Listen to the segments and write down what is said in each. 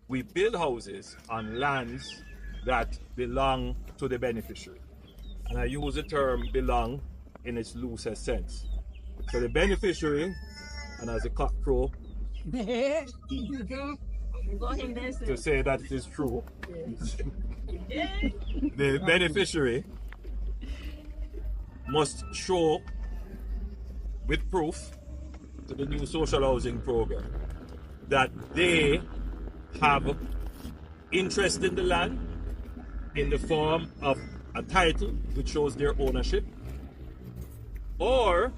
we build houses on lands that belong to the beneficiary. And I use the term belong in its loosest sense. So the beneficiary, and as a cock crow, to say that it is true, the beneficiary must show with proof to the new social housing program that they have interest in the land in the form of a title which shows their ownership, or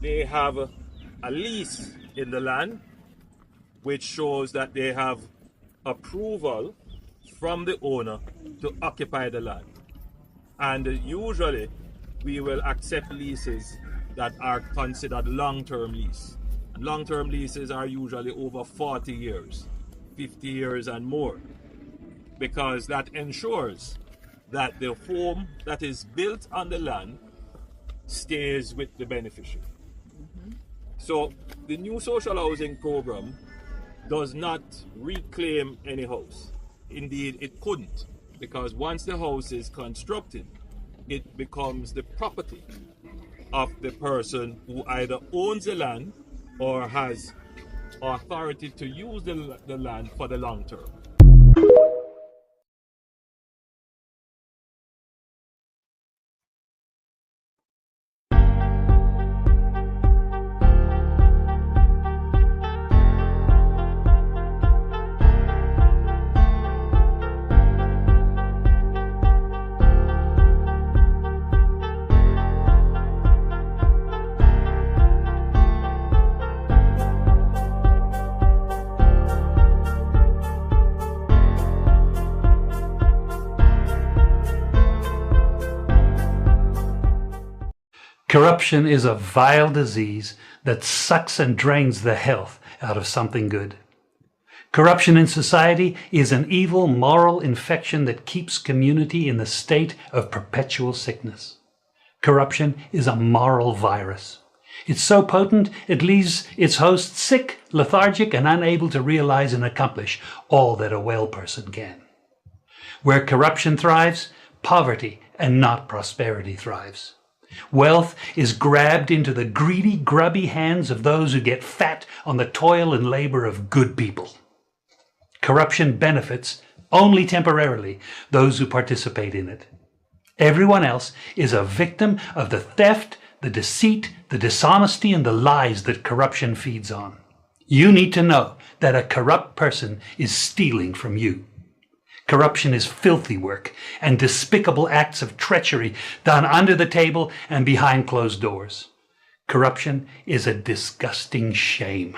they have a lease in the land which shows that they have approval from the owner to occupy the land. And usually we will accept leases that are considered long-term lease. Long-term leases are usually over 40 years, 50 years and more, because that ensures that the home that is built on the land stays with the beneficiary. So the new social housing program does not reclaim any house. Indeed, it couldn't, because once the house is constructed, it becomes the property of the person who either owns the land or has authority to use the land for the long term. Corruption is a vile disease that sucks and drains the health out of something good. Corruption in society is an evil moral infection that keeps community in the state of perpetual sickness. Corruption is a moral virus. It's so potent it leaves its host sick, lethargic, and unable to realize and accomplish all that a well person can. Where corruption thrives, poverty and not prosperity thrives. Wealth is grabbed into the greedy, grubby hands of those who get fat on the toil and labor of good people. Corruption benefits, only temporarily, those who participate in it. Everyone else is a victim of the theft, the deceit, the dishonesty, and the lies that corruption feeds on. You need to know that a corrupt person is stealing from you. Corruption is filthy work and despicable acts of treachery done under the table and behind closed doors. Corruption is a disgusting shame.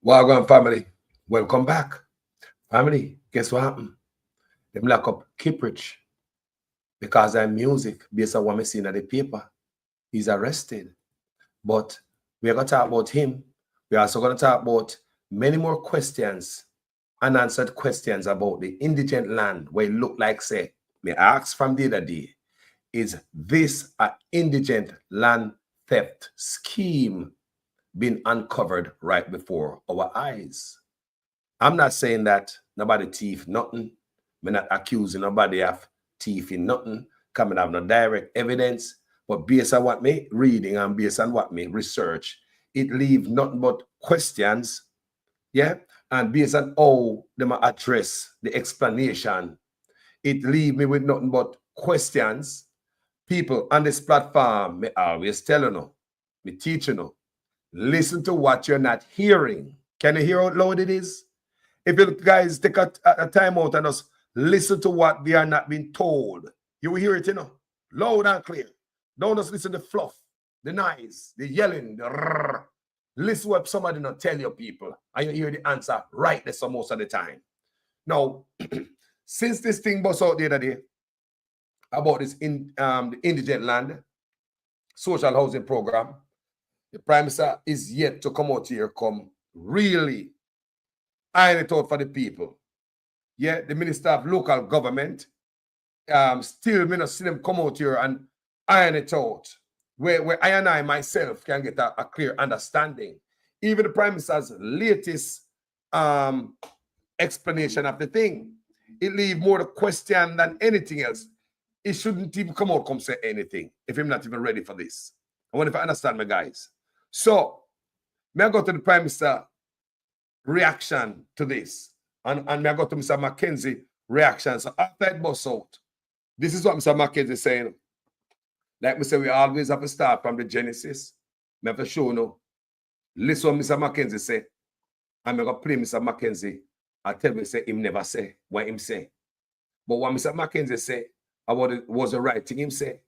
Wagwan family, welcome back. Family, guess what happened? Them lock up Kiprich because I'm music based on what I see in the paper. He's arrested. But we're going to talk about him. We're also going to talk about many more questions, unanswered questions about the indigent land where it look like, say, me ask from the other day, is this an indigent land theft scheme being uncovered right before our eyes? I'm not saying that nobody thief nothing. I'm not accusing nobody of thieving nothing. Coming have no direct evidence. But based on what me reading and based on what me research, it leave nothing but questions. Yeah. And based on how them address the explanation, it leave me with nothing but questions. People on this platform, me always tell you, me teach you, listen to what you're not hearing. Can you hear how loud it is? If you guys take a time out and just listen to what they are not being told, you will hear it, loud and clear. Don't just listen to the fluff, the noise, the yelling, the rrr. Listen what somebody not tell you, people, and you hear the answer right there so most of the time. Now, since this thing bust out the other day about this the indigent land social housing program, the Prime Minister is yet to come out here, really iron it out for the people. Yeah, the Minister of Local Government, still me not see them come out here and iron it out, where I and I myself can get a clear understanding. Even the Prime Minister's latest explanation of the thing, it leave more the question than anything else. He shouldn't even come say anything if I'm not even ready for this. I wonder if I understand my guys. So, may I go to the Prime Minister reaction to this, and may I go to Mr. Mackenzie reaction. So after it bust out, this is what Mr. Mackenzie is saying. Like we say, we always have to start from the Genesis. I have to show you. Listen what Mr. Mackenzie say. I'm going to play Mr. Mackenzie. I tell you, say him never say what him say. But what Mr. Mackenzie say about it was the right thing him say.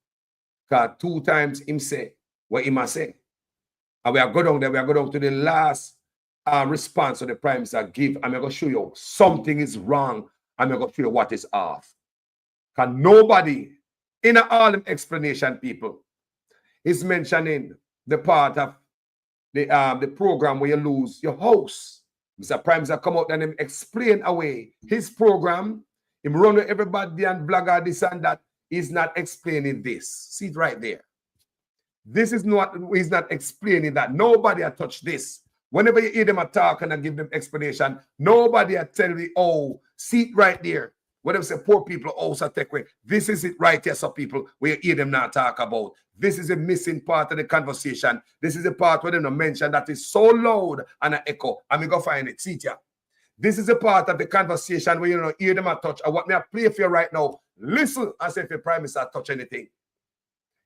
Because 2 times him say what him must say. And we are going down there, we are going down to the last response to the Prime Minister give. I'm going to show you something is wrong. I'm going to show you what is off. Because nobody in all the explanation, people, is mentioning the part of the program where you lose your house. Mr. Prime Minister come out and him explain away his program. Him run with everybody and blogger this and that. He's not explaining this. See it right there. This is not, he's not explaining that. Nobody has touched this. Whenever you hear them talk and I give them explanation, nobody has tell me, oh, see it right there. Whenever say poor people also take away. This is it right here, so people, where you hear them not talk about. This is a missing part of the conversation. This is the part where they don't mention that is so loud and an echo. And we go find it. See it here. This is a part of the conversation where you don't hear them a touch. I want me to play for you right now. Listen and say if your Prime Minister touch anything.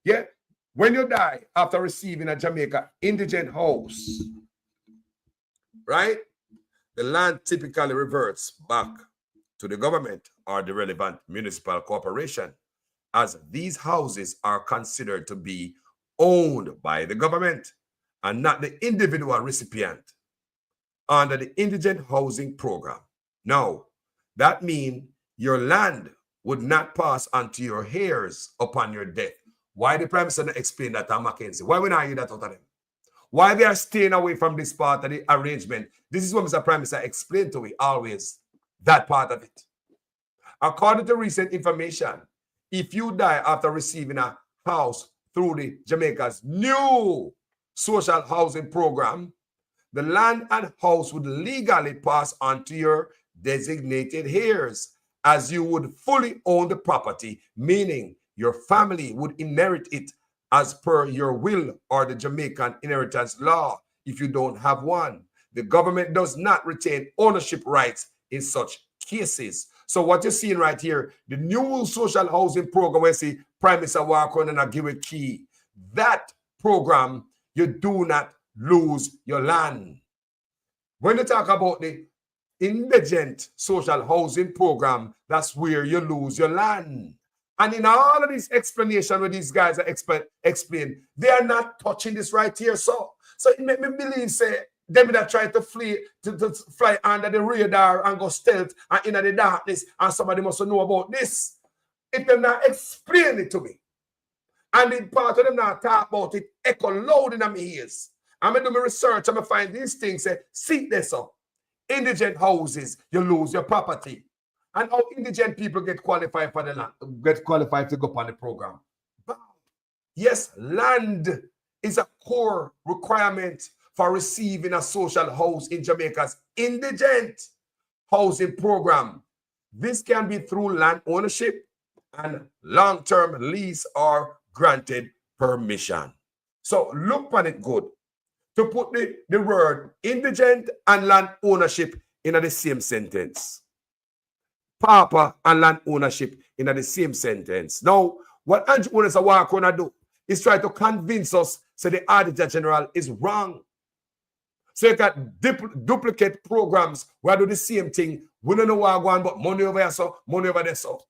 Yeah? When you die after receiving a Jamaica indigent house, right? The land typically reverts back to the government or the relevant municipal corporation, as these houses are considered to be owned by the government and not the individual recipient under the indigent housing program. Now, that means your land would not pass on to your heirs upon your death. Why the Prime Minister not explain that to Mackenzie? Why we not hear that out of them? Why they are staying away from this part of the arrangement? This is what Mr. Prime Minister explained to me always, that part of it. According to recent information, if you die after receiving a house through the Jamaica's new social housing program, the land and house would legally pass on to your designated heirs, as you would fully own the property, meaning your family would inherit it as per your will or the Jamaican inheritance law if you don't have one. The government does not retain ownership rights in such cases. So what you're seeing right here, the new social housing program, where you see Prime Minister walk on and I give a key, that program, you do not lose your land. When you talk about the indigent social housing program, that's where you lose your land. And in all of this explanation where these guys are explain, they are not touching this right here. So it made me believe, say, them that try to flee, to fly under the radar and go stealth and in the darkness, and somebody must know about this. if them not explain it to me, and in part of them not talk about it, echo loud in my ears. I'm going to do my research, I'm going to find these things, say, see this up. Indigent houses, you lose your property. And how indigent people get qualified for the land, get qualified to go on the program. Yes, land is a core requirement for receiving a social house in Jamaica's indigent housing program. This can be through land ownership and long-term lease or granted permission. So look on it good. To put the word indigent and land ownership in the same sentence. Pauper and land ownership in the same sentence. Now, what Andrew owners are going to do is try to convince us so the Auditor General is wrong. So you can duplicate programs where do the same thing. We don't know where I'm going, but money over here, so money over there, so.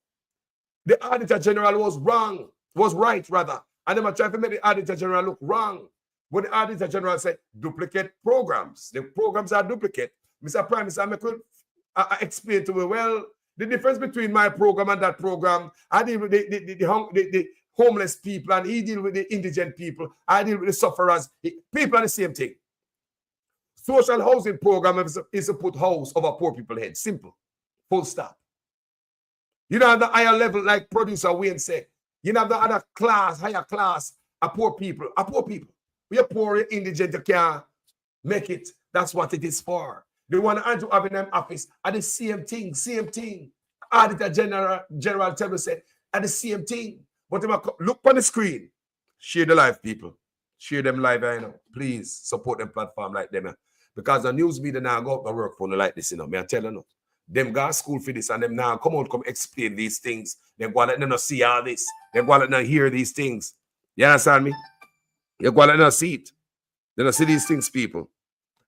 The Auditor General was wrong, was right rather. And they are trying to make the Auditor General look wrong. When the Auditor General said duplicate programs, the programs are duplicate. Mr. Prime Minister, I could explain to you, well, the difference between my program and that program, I deal with the homeless people and he deal with the indigent people. I deal with the sufferers. People are the same thing. Social housing program is to put house over poor people's heads. Simple. Full stop. You don't have the higher level like producer Wayne said. You don't have the other class, higher class, a poor people. We are poor, indigent, you can't make it. That's what it is for. The one Andrew have in them office are the same thing. Auditor General tell me said, are the same thing. But look on the screen. Share the live, people. Share them live, I know. Please support them platform like them. Because the news media now go up and work for them like this, you know. Me I tell you no. Them go to school for this and them now come explain these things. They go let them not see all this. They go let them hear these things. You understand me? They go let them see it. They don't see these things, people.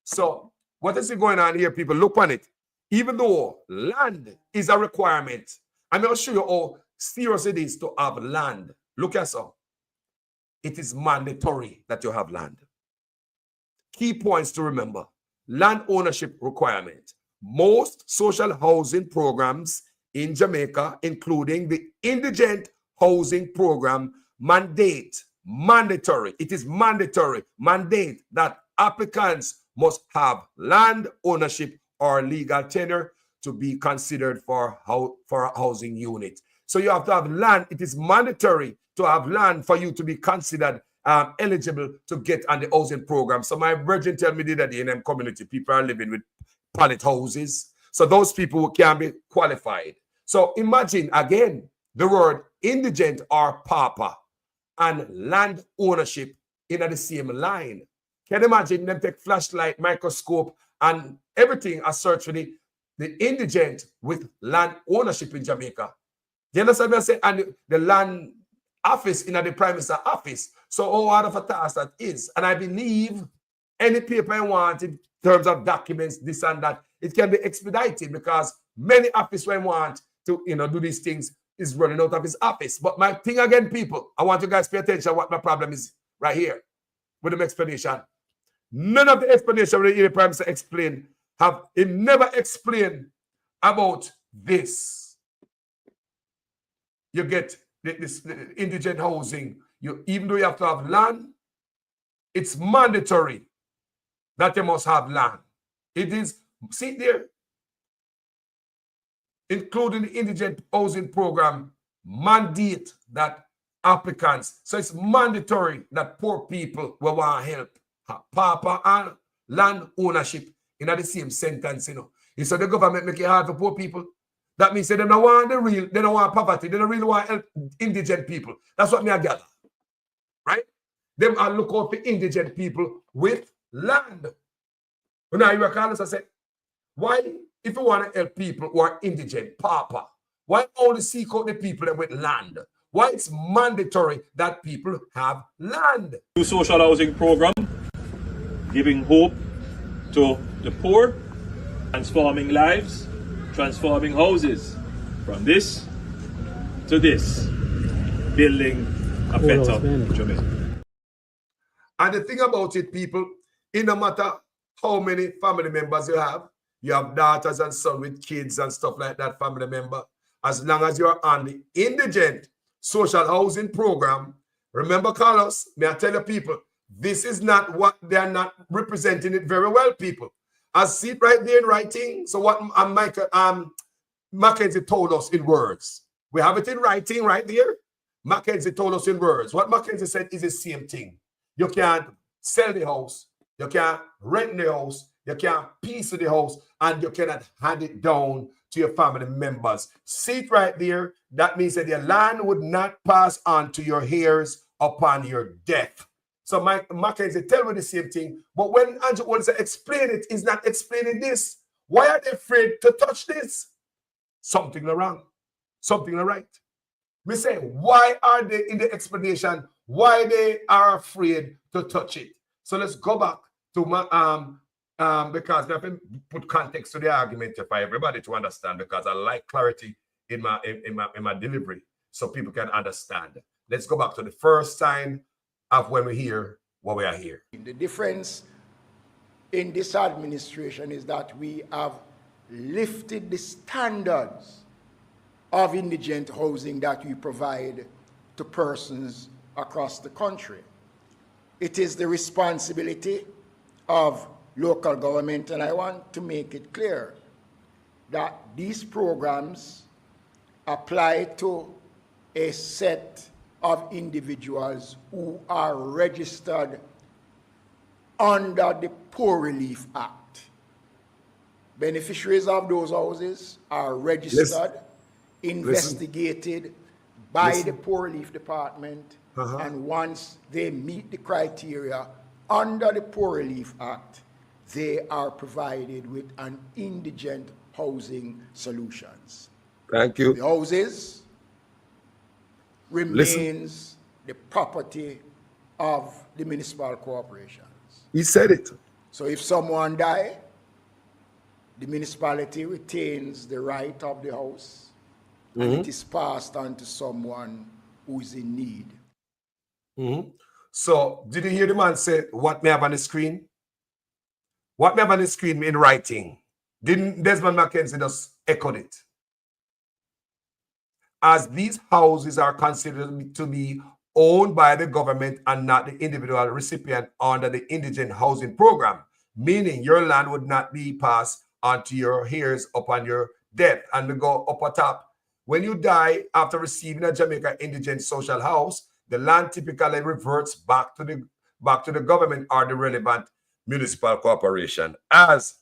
So what is going on here, people? Look on it. Even though land is a requirement, I'm going to show you how serious it is to have land. Look at so. It is mandatory that you have land. Key points to remember. Land ownership requirement. Most social housing programs in Jamaica, including the Indigent Housing Program, mandate that applicants must have land ownership or legal tenure to be considered for a housing unit. So you have to have land. It is mandatory to have land for you to be considered eligible to get on the housing program. So my brethren tell me the other day in them community, people are living with pallet houses. So those people can be qualified. So imagine again the word indigent or pauper and land ownership in the same line. Can you imagine them take flashlight, microscope, and everything as search for the indigent with land ownership in Jamaica? You understand what I say? And the land office in the Prime Minister office. So how hard of a task that is. And I believe any paper I want in terms of documents, this and that, it can be expedited because many offices I want to do these things is running out of his office. But my thing again, people, I want you guys to pay attention what my problem is right here with the explanation. None of the explanation the Prime Minister explained it never explained about this. You get this indigent housing. Even though you have to have land, it's mandatory that you must have land. It is, see there, including the indigent housing program, mandate that applicants. So it's mandatory that poor people will want help. Pauper and land ownership in the same sentence, It's so the government make it hard for poor people. That means they don't want they don't want poverty. They don't really want help indigent people. That's what me I gather. Right? Them are look out for indigent people with land. When I hear Carlos, I said, why, if you want to help people who are indigent, pauper, why only seek out the people with land? Why it's mandatory that people have land? New social housing program, giving hope to the poor, transforming lives, transforming houses, from this to this, building a better Jamaica. And the thing about it, people, it no matter how many family members you have daughters and sons with kids and stuff like that, family member, as long as you're on the indigent social housing program. Remember, Carlos, may I tell you people, this is not what they're not representing it very well, people. I see it right there in writing. So what Mackenzie told us in words. We have it in writing right there. Mackenzie told us in words. What Mackenzie said is the same thing. You can't sell the house. You can't rent the house. You can't piece the house. And you cannot hand it down to your family members. See it right there. That means that your land would not pass on to your heirs upon your death. So Mackenzie tell me the same thing. But when Andrew wants to explain it, he's not explaining this. Why are they afraid to touch this? Something wrong. Something right. We say, why are they in the explanation? Why they are afraid to touch it? So let's go back to my because I have to put context to the argument for everybody to understand, because I like clarity in my delivery so people can understand. Let's go back to the first sign of when we hear what we are here. The difference in this administration is that we have lifted the standards of indigent housing that we provide to persons across the country. It is the responsibility of local government, and I want to make it clear that these programs apply to a set of individuals who are registered under the Poor Relief Act. Beneficiaries of those houses are registered, investigated by the Poor Relief Department, and once they meet the criteria under the Poor Relief Act, they are provided with an indigent housing solutions. Thank you. The houses remains the property of the municipal corporations. He said it. So if someone dies, the municipality retains the right of the house, and it is passed on to someone who is in need. So did you hear the man say what may have on the screen? What may have on the screen in writing? Didn't Desmond Mackenzie just echoed it? As these houses are considered to be owned by the government and not the individual recipient under the indigent housing program, meaning your land would not be passed on to your heirs upon your death. And we go up at top. When you die after receiving a Jamaica indigent social house, the land typically reverts back to the government or the relevant municipal corporation, as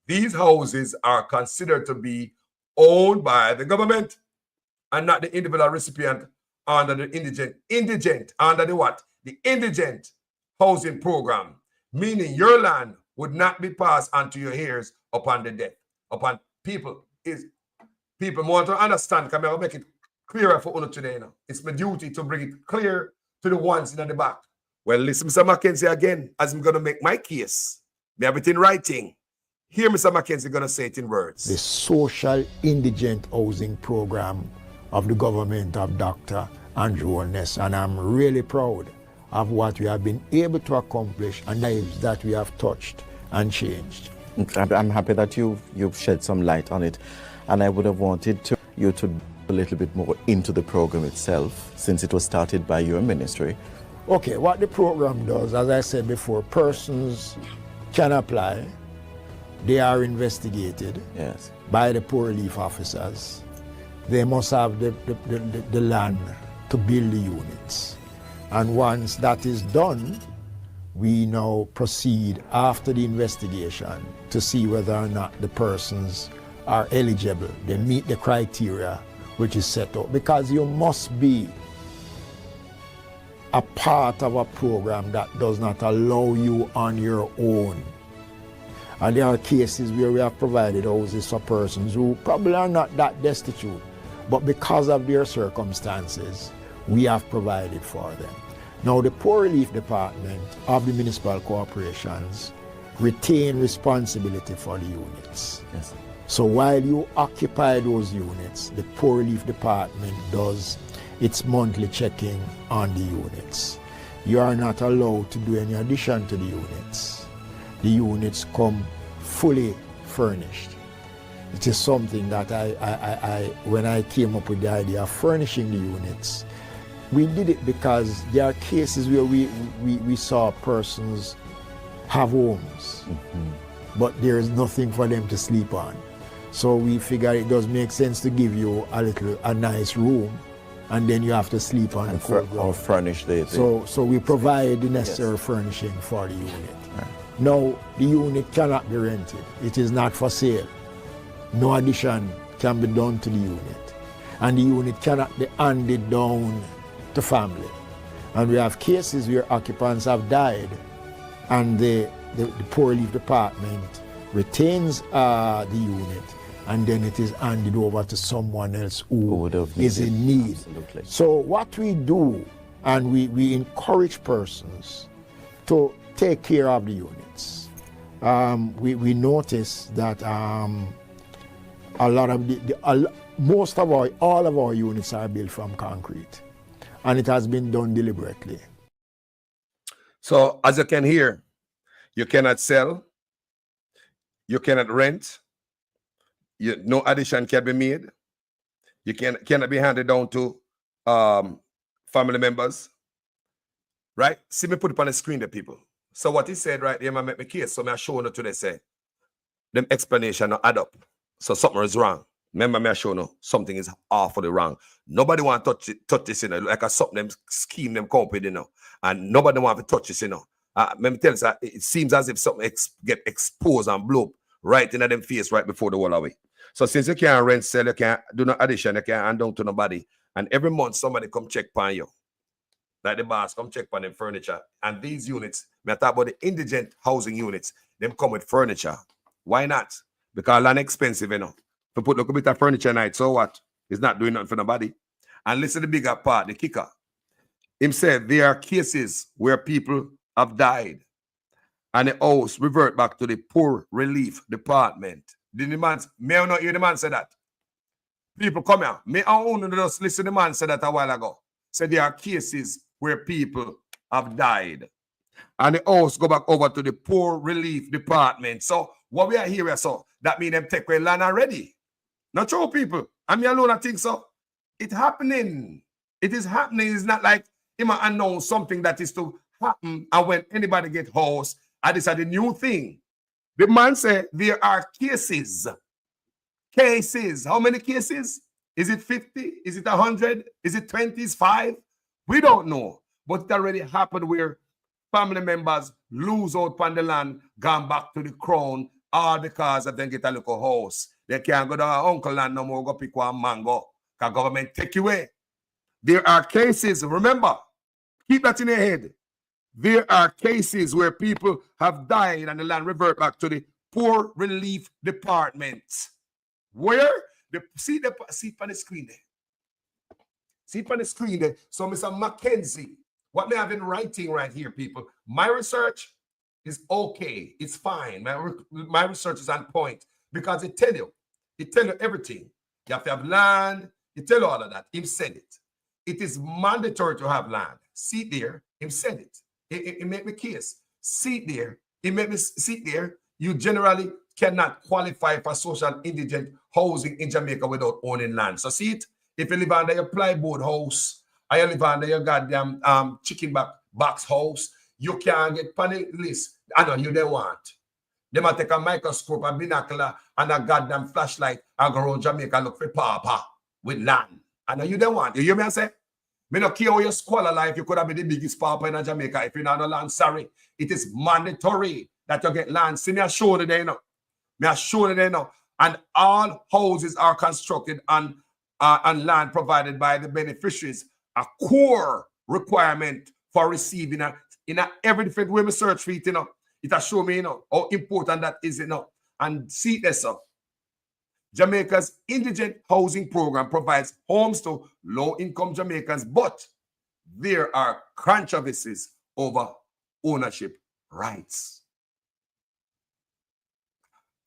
these houses are considered to be owned by the government and not the individual recipient under the indigent under the what? The indigent housing program, meaning your land would not be passed on to your heirs upon the death. Upon people want to understand. Can I make it clearer for you today? Now? It's my duty to bring it clear to the ones in the back. Well, listen, Mr. Mackenzie, again, as I'm going to make my case. Me have it in writing. Here, Mr. Mackenzie going to say it in words. The social indigent housing program of the government of Dr. Andrew Holness, and I'm really proud of what we have been able to accomplish and lives that we have touched and changed. I'm happy that you've shed some light on it, and I would have wanted you to a little bit more into the program itself, since it was started by your ministry. Okay, what the program does, as I said before, persons can apply. They are investigated by the poor relief officers. They must have the land to build the units. And once that is done, we now proceed after the investigation to see whether or not the persons are eligible. They meet the criteria which is set up, because you must be a part of a program that does not allow you on your own. And there are cases where we have provided houses for persons who probably are not that destitute, but because of their circumstances, we have provided for them. Now, the Poor Relief Department of the municipal corporations retain responsibility for the units. Yes. So while you occupy those units, the Poor Relief Department does its monthly checking on the units. You are not allowed to do any addition to the units. The units come fully furnished. It is something that when I came up with the idea of furnishing the units, we did it because there are cases where we saw persons have homes, but there is nothing for them to sleep on. So we figured it does make sense to give you a nice room, and then you have to sleep on the cold ground. Or furnish the So we provide the necessary furnishing for the unit. Now, the unit cannot be rented. It is not for sale. No addition can be done to the unit. And the unit cannot be handed down to family. And we have cases where occupants have died and the poor relief department retains the unit, and then it is handed over to someone else who is in need. Absolutely. So what we do, and we encourage persons to take care of the units. We notice that a lot of all of our units are built from concrete, and it has been done deliberately. So as you can hear, you cannot sell, you cannot rent, no addition can be made, you cannot be handed down to family members, right? See me put it on the screen, the people. So what he said right there, I make my case, so I show you today, say, them explanation not add up. So something is wrong. Remember, I show you something is awfully wrong. Nobody want to touch this, like a something them scheme them come with, and nobody want to touch this, let me tell you, it seems as if something get exposed and blow up right in them face right before the wall away. So since you can't rent, sell, you can't do no addition, you can't hand down to nobody, and every month somebody come check on you. Like the boss come check on them furniture. And these units, I talk about the indigent housing units, them come with furniture. Why not? Because land expensive, To put a bit of furniture night, so what? It's not doing nothing for nobody. And listen to the bigger part, the kicker. Him said there are cases where people have died and the house revert back to the poor relief department. Did the man, may I not hear the man say that? People come here. May I only just listen to the man say that a while ago. Said there are cases where people have died and the house go back over to the poor relief department. So what we are here, so that means them take away land already. Not true, people. I'm alone, I think so. It's happening. It is happening. It's not like him unknown something that is to happen, and when anybody get house, and this is the new thing. The man said there are cases. Cases. How many cases? Is it 50? Is it 100? Is it 20? Is 5? We don't know. But it already happened where family members lose out on the land, gone back to the crown, all because of them get a little house. They can't go to our uncle land no more, go pick one mango, because government take you away. There are cases, remember, keep that in your head. There are cases where people have died and the land revert back to the poor relief department. Where? See on the screen there. See on the screen there. So Mr. Mackenzie, what they have been writing right here, people, my research is okay. It's fine. My research is on point because it tell you everything. You have to have land. It tell you all of that. Him said it. It is mandatory to have land. See there. Him said it. It make me case. See there. It make me sit there. You generally cannot qualify for social indigent housing in Jamaica without owning land. So see it. If you live under your plywood house, or you live under your goddamn chicken box house, you can't get panic list. I know you don't want. They might take a microscope, a binocular, and a goddamn flashlight and go around Jamaica look for papa with land. I know you don't want. You hear me I say? Me no care how you squalor life. You could have been the biggest papa in Jamaica if you don't have no land. Sorry. It is mandatory that you get land. See me I show you there now. Me I show you there now. And all houses are constructed on land provided by the beneficiaries. A core requirement for receiving every different way me search for it, It has shown me, how important that is, And see this, Jamaica's indigent housing program provides homes to low-income Jamaicans, but there are controversies over ownership rights.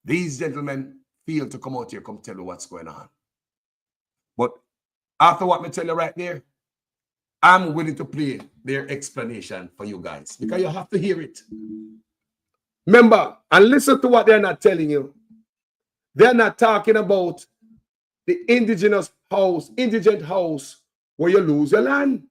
These gentlemen feel to come out here, come tell you what's going on. But after what me tell you right there, I'm willing to play their explanation for you guys because you have to hear it. Remember, and listen to what they're not telling you. They're not talking about the indigent house where you lose your land.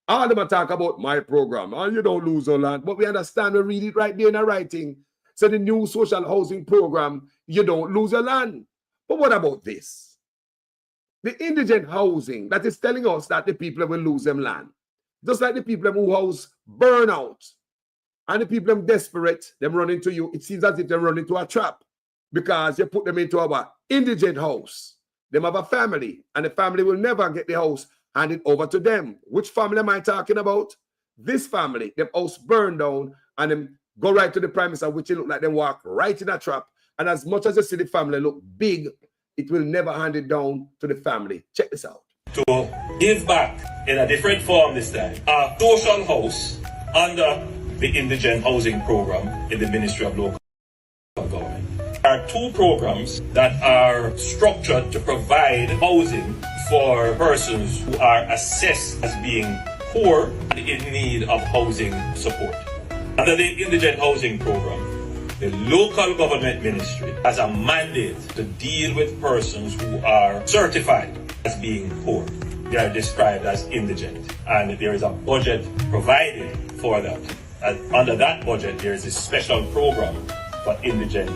All of them are talk about my program, and you don't lose your land. But we understand, we read it right there in the writing. So the new social housing program, you don't lose your land. But what about this? The indigent housing that is telling us that the people will lose them land. Just like the people who house burn out. And the people them desperate, them run into you. It seems as if they run into a trap. Because you put them into our indigent house. Them have a family. And the family will never get the house handed over to them. Which family am I talking about? This family. Them house burned down and them go right to the prime minister, which it look like them walk right in a trap. And as much as you see the family look big, it will never hand it down to the family. Check this out. To give back in a different form this time, a social house under the Indigent Housing Program in the Ministry of Local Government. There are two programs that are structured to provide housing for persons who are assessed as being poor and in need of housing support. Under the Indigent Housing Program, the local government ministry has a mandate to deal with persons who are certified as being poor. They are described as indigent, and there is a budget provided for that. And under that budget, there is a special program for indigent.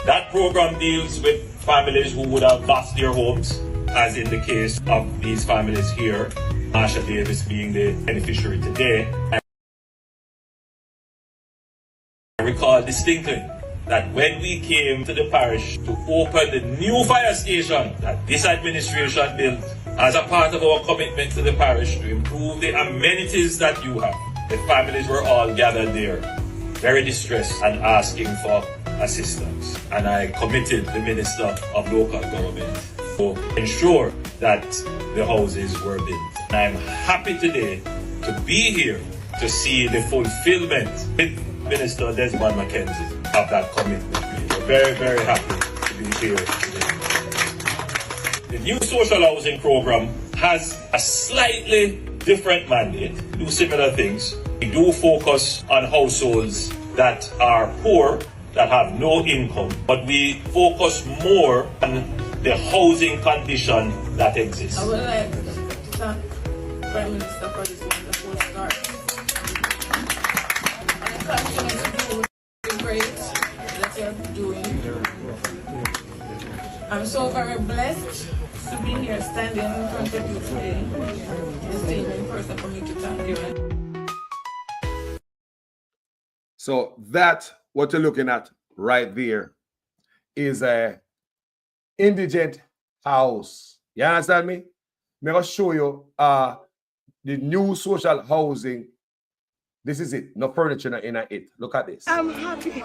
That program deals with families who would have lost their homes, as in the case of these families here, Marsha Davis being the beneficiary today. I recall distinctly that when we came to the parish to open the new fire station that this administration built as a part of our commitment to the parish to improve the amenities that you have, the families were all gathered there, very distressed and asking for assistance. And I committed the Minister of Local Government to ensure that the houses were built. And I'm happy today to be here to see the fulfillment with Minister Desmond McKenzie of that commitment. We're very, very happy to be here today. The new social housing program has a slightly different mandate, do similar things. We do focus on households that are poor, that have no income, but we focus more on the housing condition that exists. I would like to thank Prime Minister for this wonderful start. And continue to do the great that you're doing. I'm so very blessed to be here standing in front of you today. It's the main person for me to thank you. So that, what you're looking at right there, is a indigent house. You understand me? I'm going to show you the new social housing. This is it. No furniture in it. Look at this. I'm happy.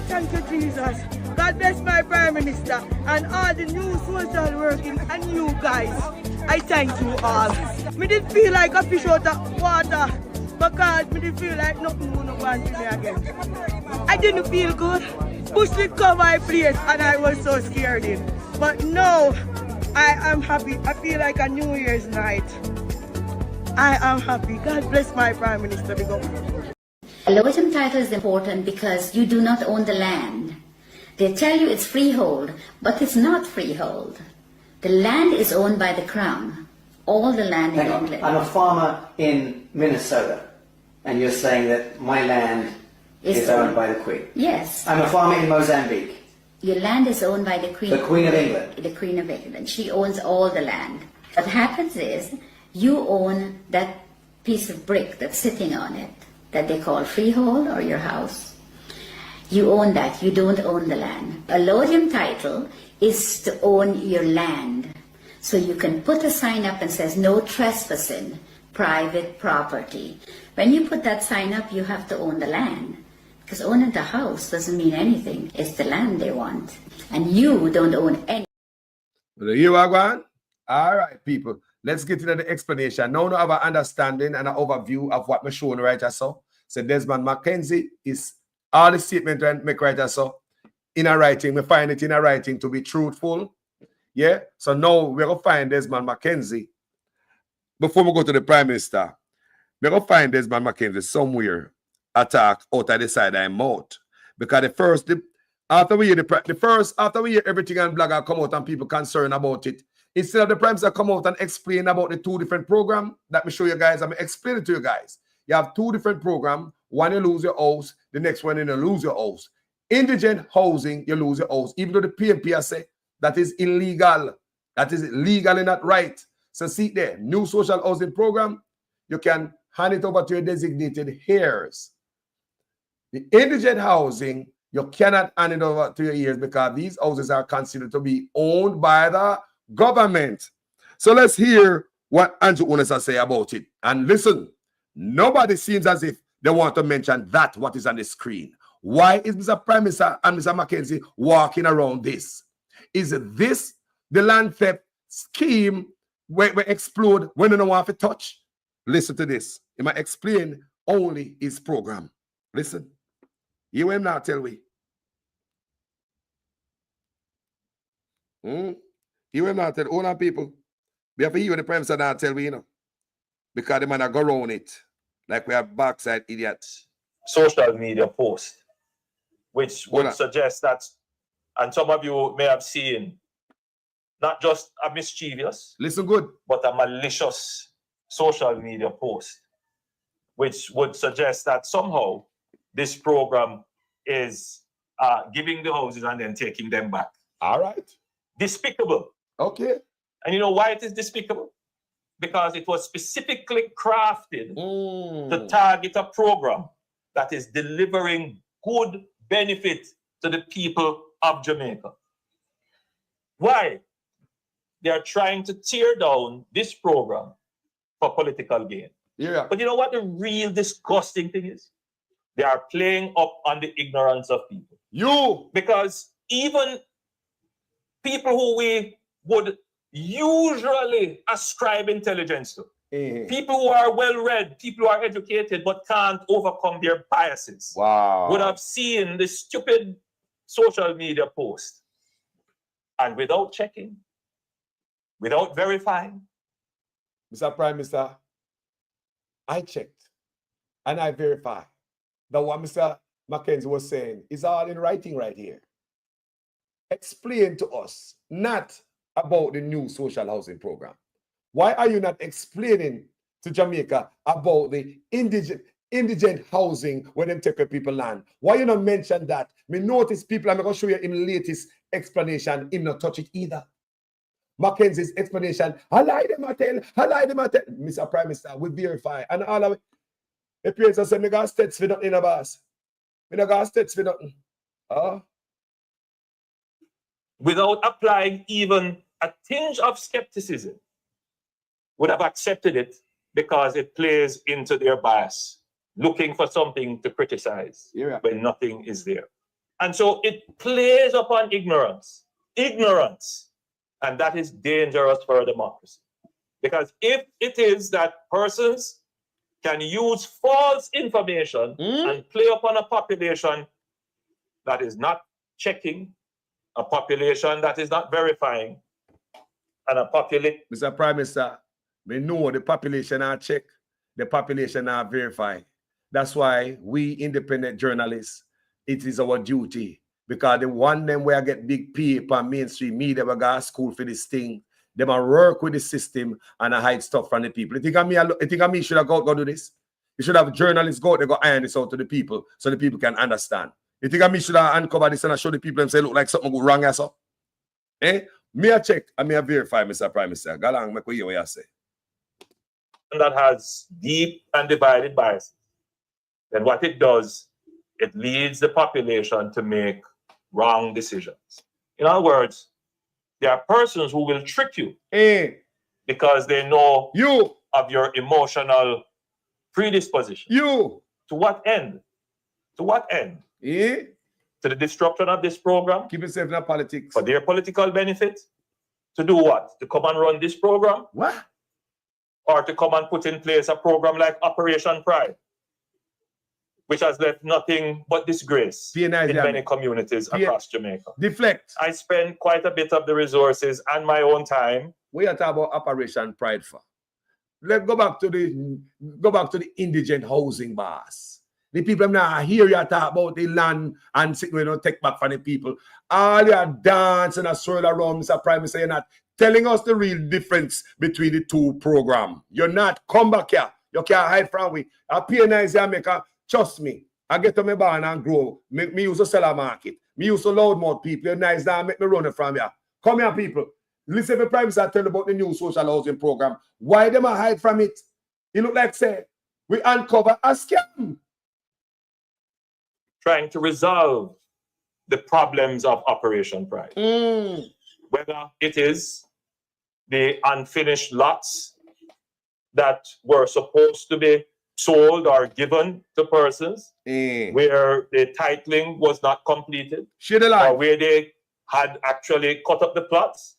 Thank you, Jesus. God bless my Prime Minister and all the new social working and you guys. I thank you all. Me did feel like a fish out of water because me did feel like nothing would go on to me again. I didn't feel good. Bush did cover my place and I was so scared in. But no, I am happy. I feel like a New Year's night. I am happy. God bless my Prime Minister. A lodging title is important because you do not own the land. They tell you it's freehold, but it's not freehold. The land is owned by the Crown. All the land in England. I'm a farmer in Minnesota, and you're saying that my land is owned by the Queen. Yes. I'm a farmer in Mozambique. Your land is owned by the Queen. The Queen of England. The Queen of England. She owns all the land. What happens is, you own that piece of brick that's sitting on it, that they call freehold or your house. You own that. You don't own the land. A lodging title is to own your land. So you can put a sign up and says no trespassing, private property. When you put that sign up, you have to own the land. Because owning the house doesn't mean anything. It's the land they want. And you don't own any. Well, here we go. All right, people. Let's get into the explanation. Now we have an understanding and an overview of what we're showing right here. So Desmond McKenzie is all the statement and make right here. So in a writing, we find it in a writing to be truthful. Yeah. So now we're going to find Desmond McKenzie. Before we go to the Prime Minister, we're going to find Desmond McKenzie somewhere attack out of the side of my mouth. Because the After we hear after we hear everything and blogger come out and people concerned about it, instead of the Prime Minister come out and explain about the two different programs, let me show you guys, I'm explaining to you guys. You have two different programs. One, you lose your house. The next one, you lose your house. Indigent housing, you lose your house. Even though the PMP has said that is illegal. That is legally not right. So see there, new social housing program, you can hand it over to your designated heirs. The indigent housing, you cannot hand it over to your heirs because these houses are considered to be owned by the government. So let's hear what Andrew Owners has say about it. And listen, nobody seems as if they want to mention that what is on the screen. Why is Mr. Prime Minister and Mr. Mackenzie walking around this? Is this the land theft scheme where we explode when you don't want to touch? Listen to this. He might explain only his program. Listen. You him now tell we. You him now tell all our people. We have to hear the Prime Minister now tell we, you know. Because the man are go around it. Like we have backside idiots. Social media post, which would suggest that, and some of you may have seen, not just a mischievous, listen good, but a malicious social media post, which would suggest that somehow this program is giving the houses and then taking them back. All right. Despicable. Okay. And you know why it is despicable? Because it was specifically crafted to target a program that is delivering good benefit to the people of Jamaica. Why? They are trying to tear down this program for political gain. Yeah. But you know what the real disgusting thing is? They are playing up on the ignorance of people. Because even people who we would usually ascribe intelligence to, people who are well-read, people who are educated but can't overcome their biases, would have seen this stupid social media post. And without checking, without verifying. Mr. Prime Minister, I checked and I verified that what Mr. Mackenzie was saying is all in writing right here. Explain to us, not about the new social housing program. Why are you not explaining to Jamaica about the indigent housing where them take people land? Why you not mention that? Me notice people, I'm going to show you in the latest explanation, him not touch it either. Mackenzie's explanation, I lie them I tell, Mr. Prime Minister, we verify. And all of it, the parents say, me got states for nothing in a boss. Me not got states for nothing. Without applying even a tinge of skepticism, would have accepted it because it plays into their bias, looking for something to criticize when nothing is there. And so it plays upon ignorance. And that is dangerous for a democracy. Because if it is that persons can use false information and play upon a population that is not checking, a population that is not verifying, and a population... Mr. Prime Minister, we know the population are check, the population are verify. That's why we independent journalists, it is our duty. Because the one them where I get big pay on mainstream media, we go to school for this thing. They might work with the system and I hide stuff from the people. You think me should have go do this? You should have journalists go out, they go iron this out to the people so the people can understand. You think me should have uncover this and I show the people and say, look like something go wrong as well? Me a check and me a verify, Mr. Prime Minister. Go along, make what you say. And that has deep and divided biases. Then what it does, it leads the population to make wrong decisions. In other words, there are persons who will trick you because they know of your emotional predisposition. To what end? To what end? To the destruction of this program? Keep yourself in politics. For their political benefit? To do what? To come and run this program? What? Or to come and put in place a program like Operation Pride, which has left nothing but disgrace in many communities across Jamaica. Deflect. I spend quite a bit of the resources and my own time. We are talking about Operation Pride for. Let's go back to the indigent housing boss. The people now hear you talk about the land and sit, we don't take back from the people. All your dance and a swirl around, Mr. Prime Minister, you're not telling us the real difference between the two programs. You're not. Come back here. You can't hide from me. I pay nice Jamaica. Trust me. I get to my barn and grow. Me use to sell a market. Me use to loud mouth people. You're nice now. Make me run it from here. Come here, people. Listen to the Prime Minister tell about the new social housing program. Why them a hide from it? It look like, say, we uncover a scam. Trying to resolve the problems of Operation Pride. Whether it is the unfinished lots that were supposed to be sold or given to persons where the titling was not completed, or where they had actually cut up the plots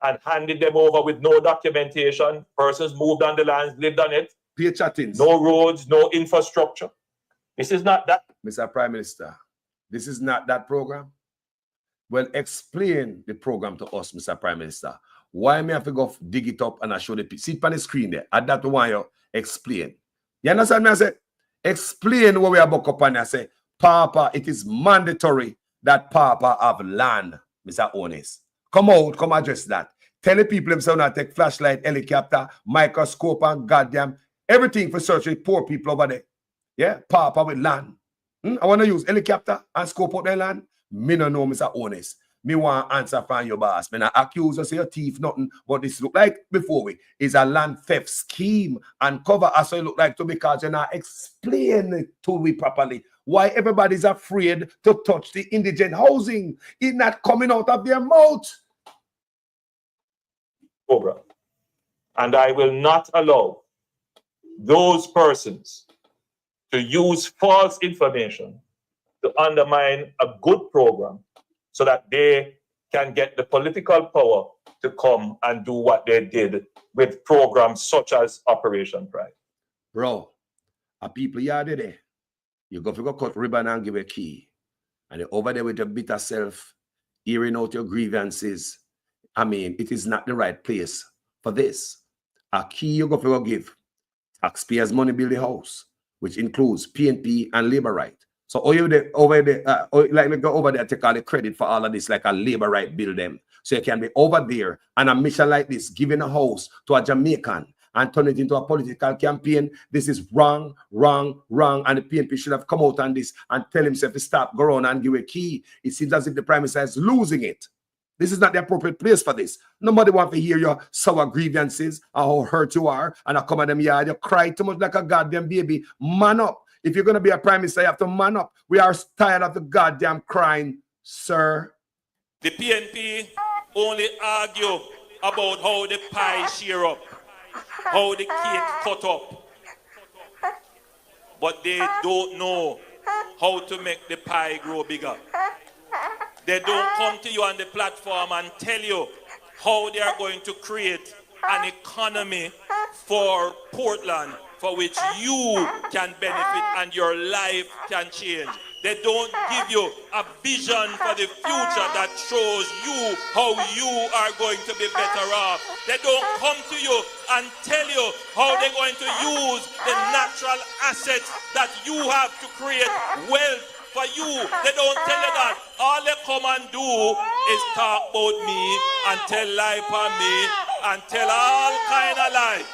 and handed them over with no documentation. Persons moved on the lands, lived on it. No roads, no infrastructure. This is not that. Mr. Prime Minister, this is not that program. Well, explain the program to us, Mr. Prime Minister. Why me have to go dig it up and I show the see on the screen there? I that want you explain. You understand me? I say, explain what we are about up and I say, Papa, it is mandatory that Papa have land, Mr. Onis. Come out, come address that. Tell the people themselves not take flashlight, helicopter, microscope, and goddamn everything for searching poor people over there. Yeah, Papa with land. I want to use helicopter and scope out their land. Me no know, Mr. Honest. Me want answer from your boss. Me not accuse us of your thief, nothing. But this look like before we is a land theft scheme and cover us so it look like to because you're not explain it to we properly. Why everybody's afraid to touch the indigent housing. It's not coming out of their mouth. Cobra. And I will not allow those persons to use false information to undermine a good program so that they can get the political power to come and do what they did with programs such as Operation Pride. Bro, a people here there, you go to cut ribbon and give a key. And you're over there with your bitter self, hearing out your grievances. I mean, it is not the right place for this. A key you go to give. Taxpayers' money build the house, which includes PNP and labor right. So over there, like go over there, take all the credit for all of this, like a labor right build them. So you can be over there and a mission like this, giving a house to a Jamaican and turn it into a political campaign. This is wrong, wrong, wrong. And the PNP should have come out on this and tell himself to stop, go around and give a key. It seems as if the Prime Minister is losing it. This is not the appropriate place for this. Nobody wants to hear your sour grievances and how hurt you are. And I come at them yard, you cry too much like a goddamn baby. Man up. If you're going to be a Prime Minister, you have to man up. We are tired of the goddamn crying, sir. The PNP only argue about how the pie shear up, how the cake cut up. But they don't know how to make the pie grow bigger. They don't come to you on the platform and tell you how they are going to create an economy for Portland for which you can benefit and your life can change. They don't give you a vision for the future that shows you how you are going to be better off. They don't come to you and tell you how they're going to use the natural assets that you have to create wealth for you. They don't tell you that. All they come and do is talk about me and tell lie for me and tell all kind of lie.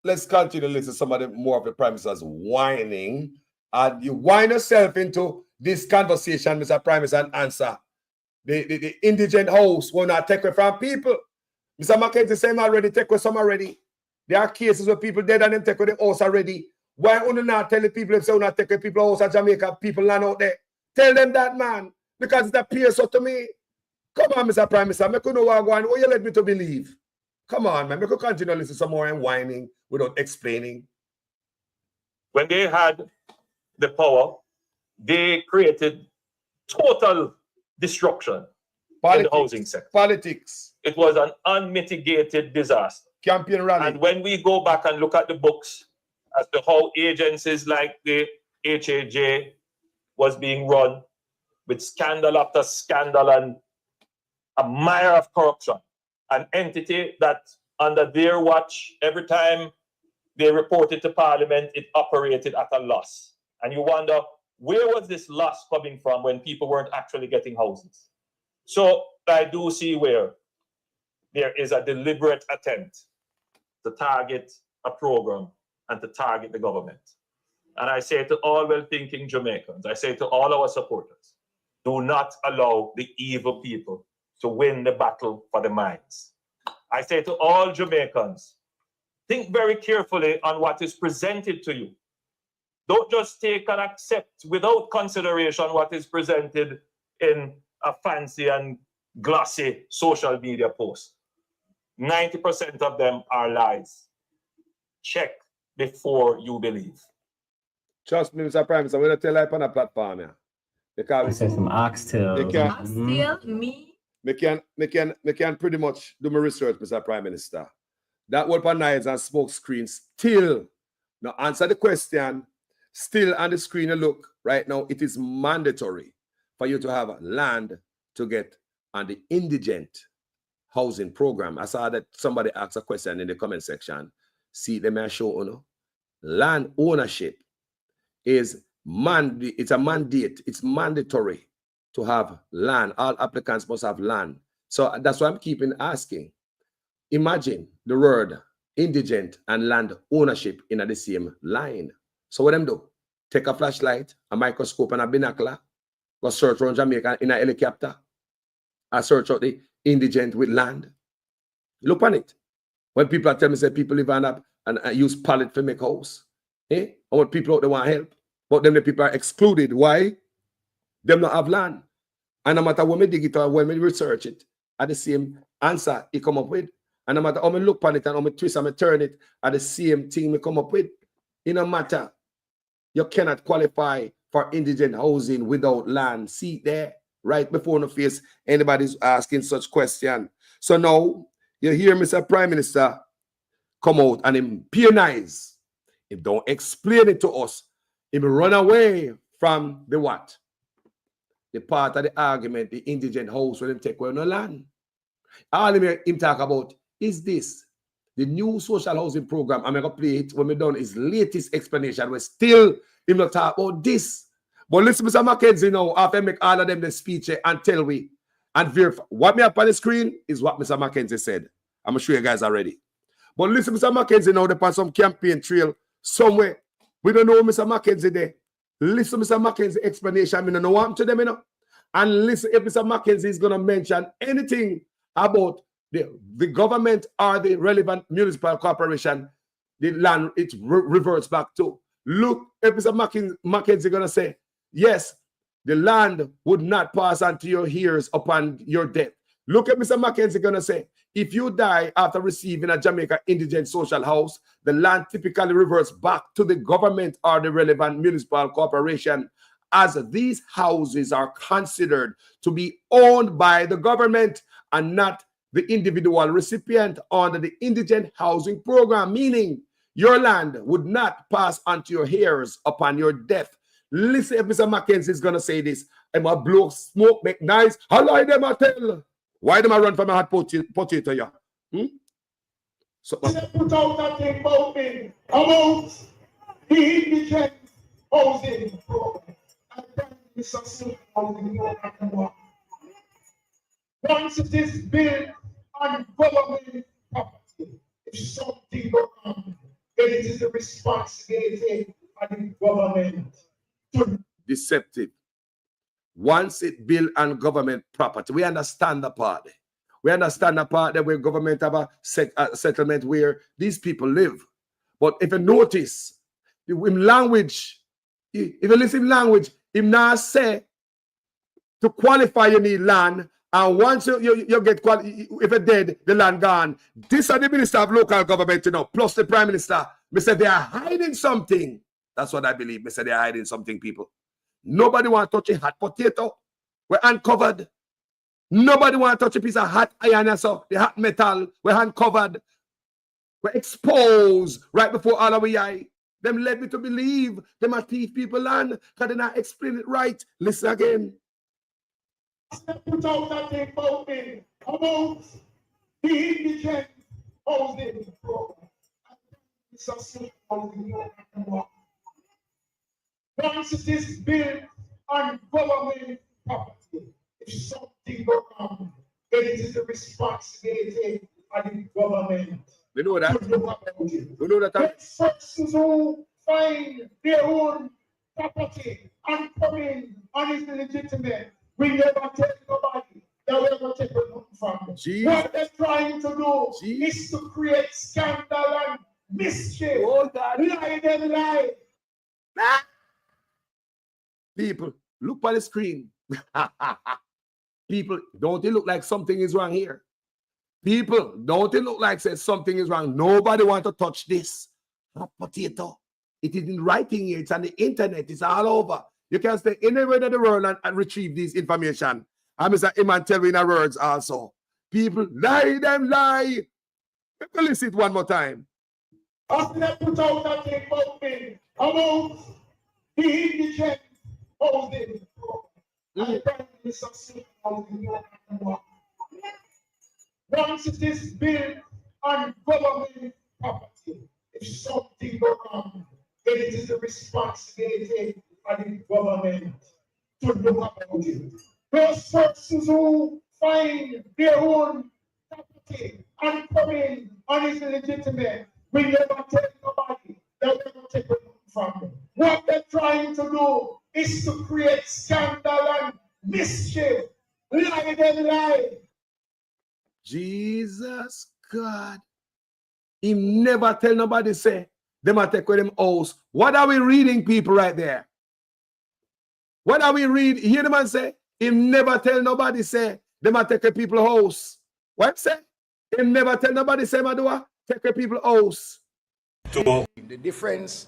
Let's continue to listen to some of the more of the Prime Minister's whining. And you whine yourself into this conversation, Mr. Prime Minister, and answer. The indigent house will not take away from people. Mr. McKenzie said already take away some already. There are cases where people dead and them take away the house already. Why would you not tell the people if they not take away people house at Jamaica, people land out there? Tell them that, man. Because it appears so to me. Come on, Mr. Prime Minister. Make you know what I'm going. What you let me to believe? Come on, man. Make you continue to listen some more and whining without explaining. When they had the power, they created total destruction in the housing sector. Politics. It was an unmitigated disaster. Campaign rally. And when we go back and look at the books as to how agencies like the HAJ was being run with scandal after scandal and a mire of corruption, an entity that under their watch, every time they reported to Parliament, it operated at a loss. And you wonder, where was this loss coming from when people weren't actually getting houses? So I do see where there is a deliberate attempt to target a program and to target the government. And I say to all well-thinking Jamaicans, I say to all our supporters, do not allow the evil people to win the battle for the minds. I say to all Jamaicans, think very carefully on what is presented to you. Don't just take and accept without consideration what is presented in a fancy and glossy social media post. 90% of them are lies. Check before you believe. Trust me, Mr. Prime Minister, I'm going to tell you on a platform here. Because I said some oxtail. Oxtail, me? Me can pretty much do my research, Mr. Prime Minister. That word on knives and smoke screens still, now answer the question, still on the screen you look, right now, it is mandatory for you to have land to get on the indigent housing program. I saw that somebody asked a question in the comment section. See, let me show you. Land ownership is it's a mandate. It's mandatory to have land. All applicants must have land. So that's why I'm keeping asking. Imagine the word indigent and land ownership in the same line. So what them do? Take a flashlight, a microscope, and a binocular. Go search around Jamaica in a helicopter. I search out the indigent with land. Look on it. When people are telling me, say people live on up and use pallet to make house. Eh? Or when people out there want help. But then the people are excluded. Why? Them not have land. And no matter when we dig it or when we research it, at the same answer it come up with. And no matter how I look on it and how I twist and I turn it, at the same thing we come up with. It no matter. You cannot qualify for indigent housing without land. See there, right before the face, anybody's asking such question. So now, you hear Mr. Prime Minister come out and him peonize. He don't explain it to us. He run away from the what? The part of the argument, the indigent house when him take away no land. All him talk about is this. The new social housing program, I'm going to play it when we done his latest explanation. We're still him not talk about this. But listen, Mr. Mackenzie now, after I make all of them the speech and tell we and verify. What me up on the screen is what Mr. Mackenzie said. I'm going to show you guys already. But listen, Mr. Mackenzie now, they're on some campaign trail somewhere. We don't know Mr. Mackenzie there. Listen, Mr. Mackenzie explanation. I don't know what happened to them, you know. And listen, if Mr. Mackenzie is going to mention anything about the government or the relevant municipal corporation, the land, it reverts back to. Look, if Mr. Mackenzie going to say, yes, the land would not pass on to your heirs upon your death. Look at Mr. Mackenzie going to say, if you die after receiving a Jamaica indigent social house, the land typically reverts back to the government or the relevant municipal corporation, as these houses are considered to be owned by the government and not the individual recipient under the indigent housing program, meaning your land would not pass on to your heirs upon your death. Listen, if Mr. Mackenzie is going to say this, I'm a blow smoke, make nice. How lie them I tell? Why them I run from a hot potato here? So, put out that thing about me, about the indigent housing program. And then the social housing program. Once it is built on government property, if something goes wrong, then it is the responsibility of the government. Deceptive. Once it built on government property, we understand the part. We understand the part that where government have a settlement where these people live. But if you notice, in language, if you listen language, him now say to qualify you need land, and once you get if you're dead, the land gone. This is the Minister of Local Government, you know, plus the Prime Minister. Me say they are hiding something. That's what I believe. Me say they are hiding something, people. Nobody want to touch a hot potato. We're uncovered. Nobody want to touch a piece of hot iron, so the hot metal. We're uncovered. We're exposed right before all of we eye. Them led me to believe them are thief people land because they not explain it right. Listen again. put out that thing about me, about the indigent housing program. It's a social housing program. Once it is built on government property, if something goes wrong, then it is the responsibility of the government. We know that. To look about it. We know that. Let persons who find their own property and come in and is illegitimate, we never tell nobody that we're going to take nothing from them. What they're trying to do is to create scandal and mischief. Oh, God. Lie them lie. People, look by the screen. People, don't it look like something is wrong here? People, don't it look like says something is wrong? Nobody want to touch this. Hot potato. It is in writing here. It's on the internet. It's all over. You can stay anywhere in the world and retrieve this information. And Mr. Iman tell me in our words also. People, lie them lie. Listen it one more time. After they put out that thing about me, about the indigent housing program, and it's a social housing program. Once it is built on government property, if something goes wrong, then it is the responsibility of the government to look about it. Those persons who find their own property and come in and is illegitimate, we never tell nobody that we're going to take it from them. What they're trying to do is to create scandal and mischief. Lie them lie. Jesus God. He never tell nobody say, them a take with them house. What are we reading, people, right there? What are we reading? Hear the man say, he never tell nobody say, them a take a people house. What say? He never tell nobody say, Madua, take a people house. The difference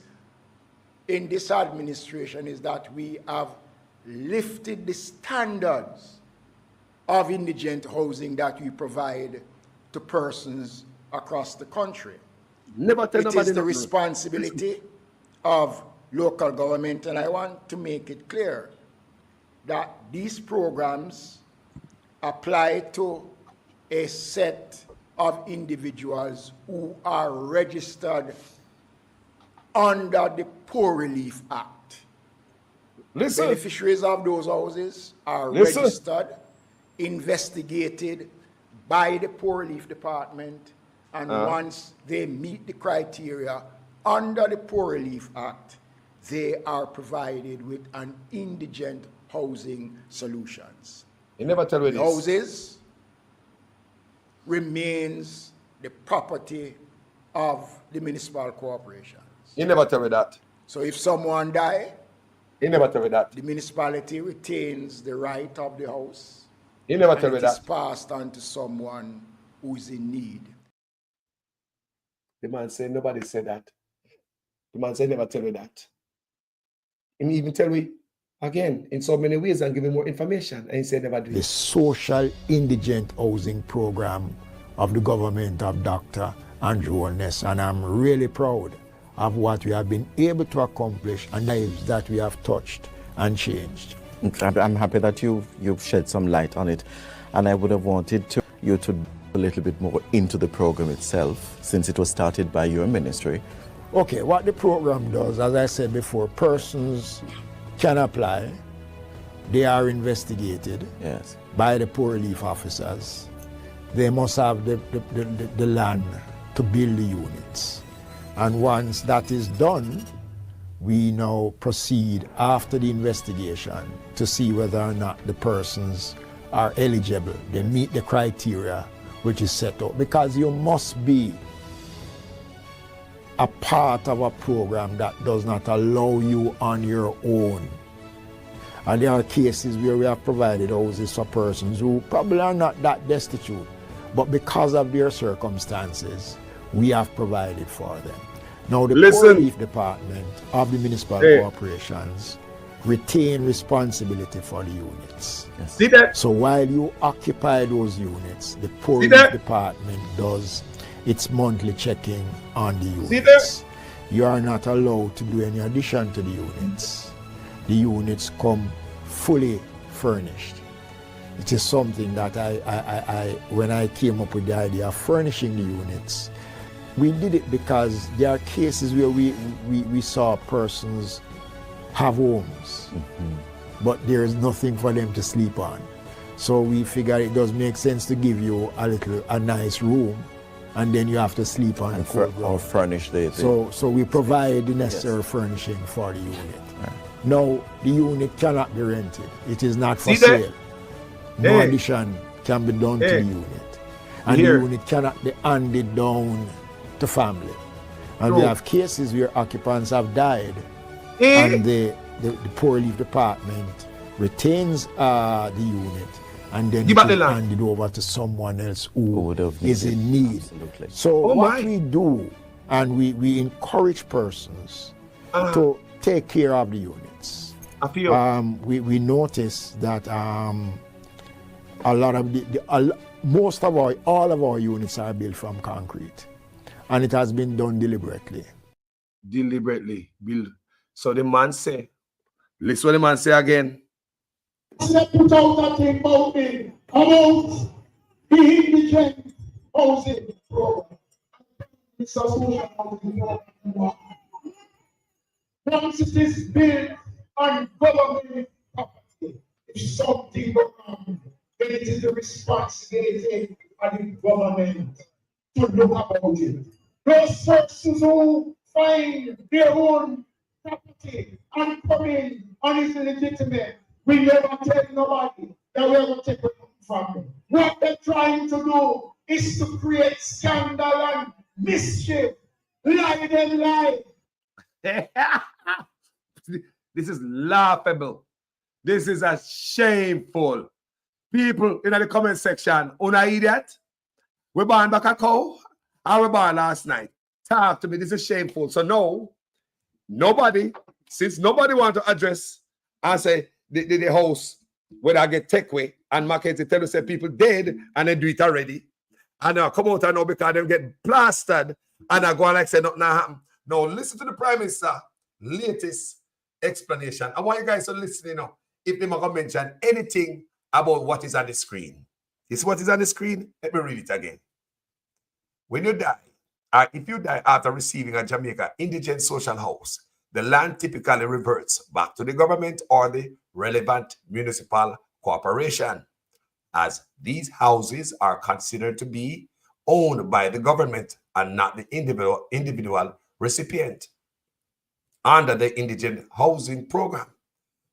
in this administration is that we have lifted the standards of indigent housing that we provide to persons across the country. Never tell nobody. It is the responsibility of local government, and I want to make it clear that these programs apply to a set of individuals who are registered under the Poor Relief Act. Listen. Beneficiaries of those houses are registered, investigated by the Poor Relief Department, and once they meet the criteria under the Poor Relief Act, they are provided with an indigent housing solutions. You never tell me this. Houses remains the property of the municipal corporations. You never tell me that. So if someone die, you never tell me that. The municipality retains the right of the house. You never tell me that. It is passed on to someone who is in need. The man said nobody said that. The man said never tell me that. He even tell me again in so many ways and give me more information. And he said never do it. The social indigent housing program of the government of Dr. Andrew Holness, and I'm really proud of what we have been able to accomplish and lives that we have touched and changed. I'm happy that you've shed some light on it, and I would have wanted you to a little bit more into the program itself, since it was started by your ministry. Okay, what the program does, as I said before, persons can apply. They are investigated by the poor relief officers. They must have the land to build the units. And once that is done, we now proceed after the investigation to see whether or not the persons are eligible. They meet the criteria which is set up, because you must be a part of a program that does not allow you on your own. And there are cases where we have provided houses for persons who probably are not that destitute, but because of their circumstances, we have provided for them. Now, the Poor Relief Department of the municipal corporations retain responsibility for the units. Yes. See that? So while you occupy those units, the Poor Relief Department does its monthly checking on the units. You are not allowed to do any addition to the units. The units come fully furnished. It is something that when I came up with the idea of furnishing the units, we did it because there are cases where we saw persons have homes, but there is nothing for them to sleep on. So we figured it does make sense to give you a nice room, and then you have to sleep on or furnish the So we provide the necessary furnishing for the unit. Right. Now the unit cannot be rented. It is not for sale. No addition can be done to the unit, and the unit cannot be handed down to family. And we have cases where occupants have died, and the poor relief department retains the unit, and then it is handed over to someone else who is in need. Absolutely. So what we do, and we encourage persons to take care of the units. We notice that a lot of all of our units are built from concrete, and it has been done deliberately. Deliberately built. So the man say, listen what the man say again. Put out that thing about me, about the indigent housing program. It's a social housing program. Once it is built on government property, if something goes wrong, then it is the responsibility of the government to look about it. Those persons who find their own property and come in and it's illegitimate, we never tell nobody that we are going to take it from them. What they're trying to do is to create scandal and mischief. Lie them lie. This is laughable. This is a shameful. People in the comment section, una idiot? We born back a cow? Or we born last night? Talk to me. This is shameful. So no, nobody, since nobody want to address and say the house where I get take away and Mackenzie tell us that people dead and they do it already. And now come out and know because they get blasted and I go on like say nothing happen. Now listen to the Prime Minister latest explanation. I want you guys to listen, if they might mention anything about what is on the screen. This is what is on the screen. Let me read it again. When you die, if you die after receiving a Jamaica indigent social house, the land typically reverts back to the government or the relevant municipal corporation, as these houses are considered to be owned by the government and not the individual recipient under the Indigent Housing Program,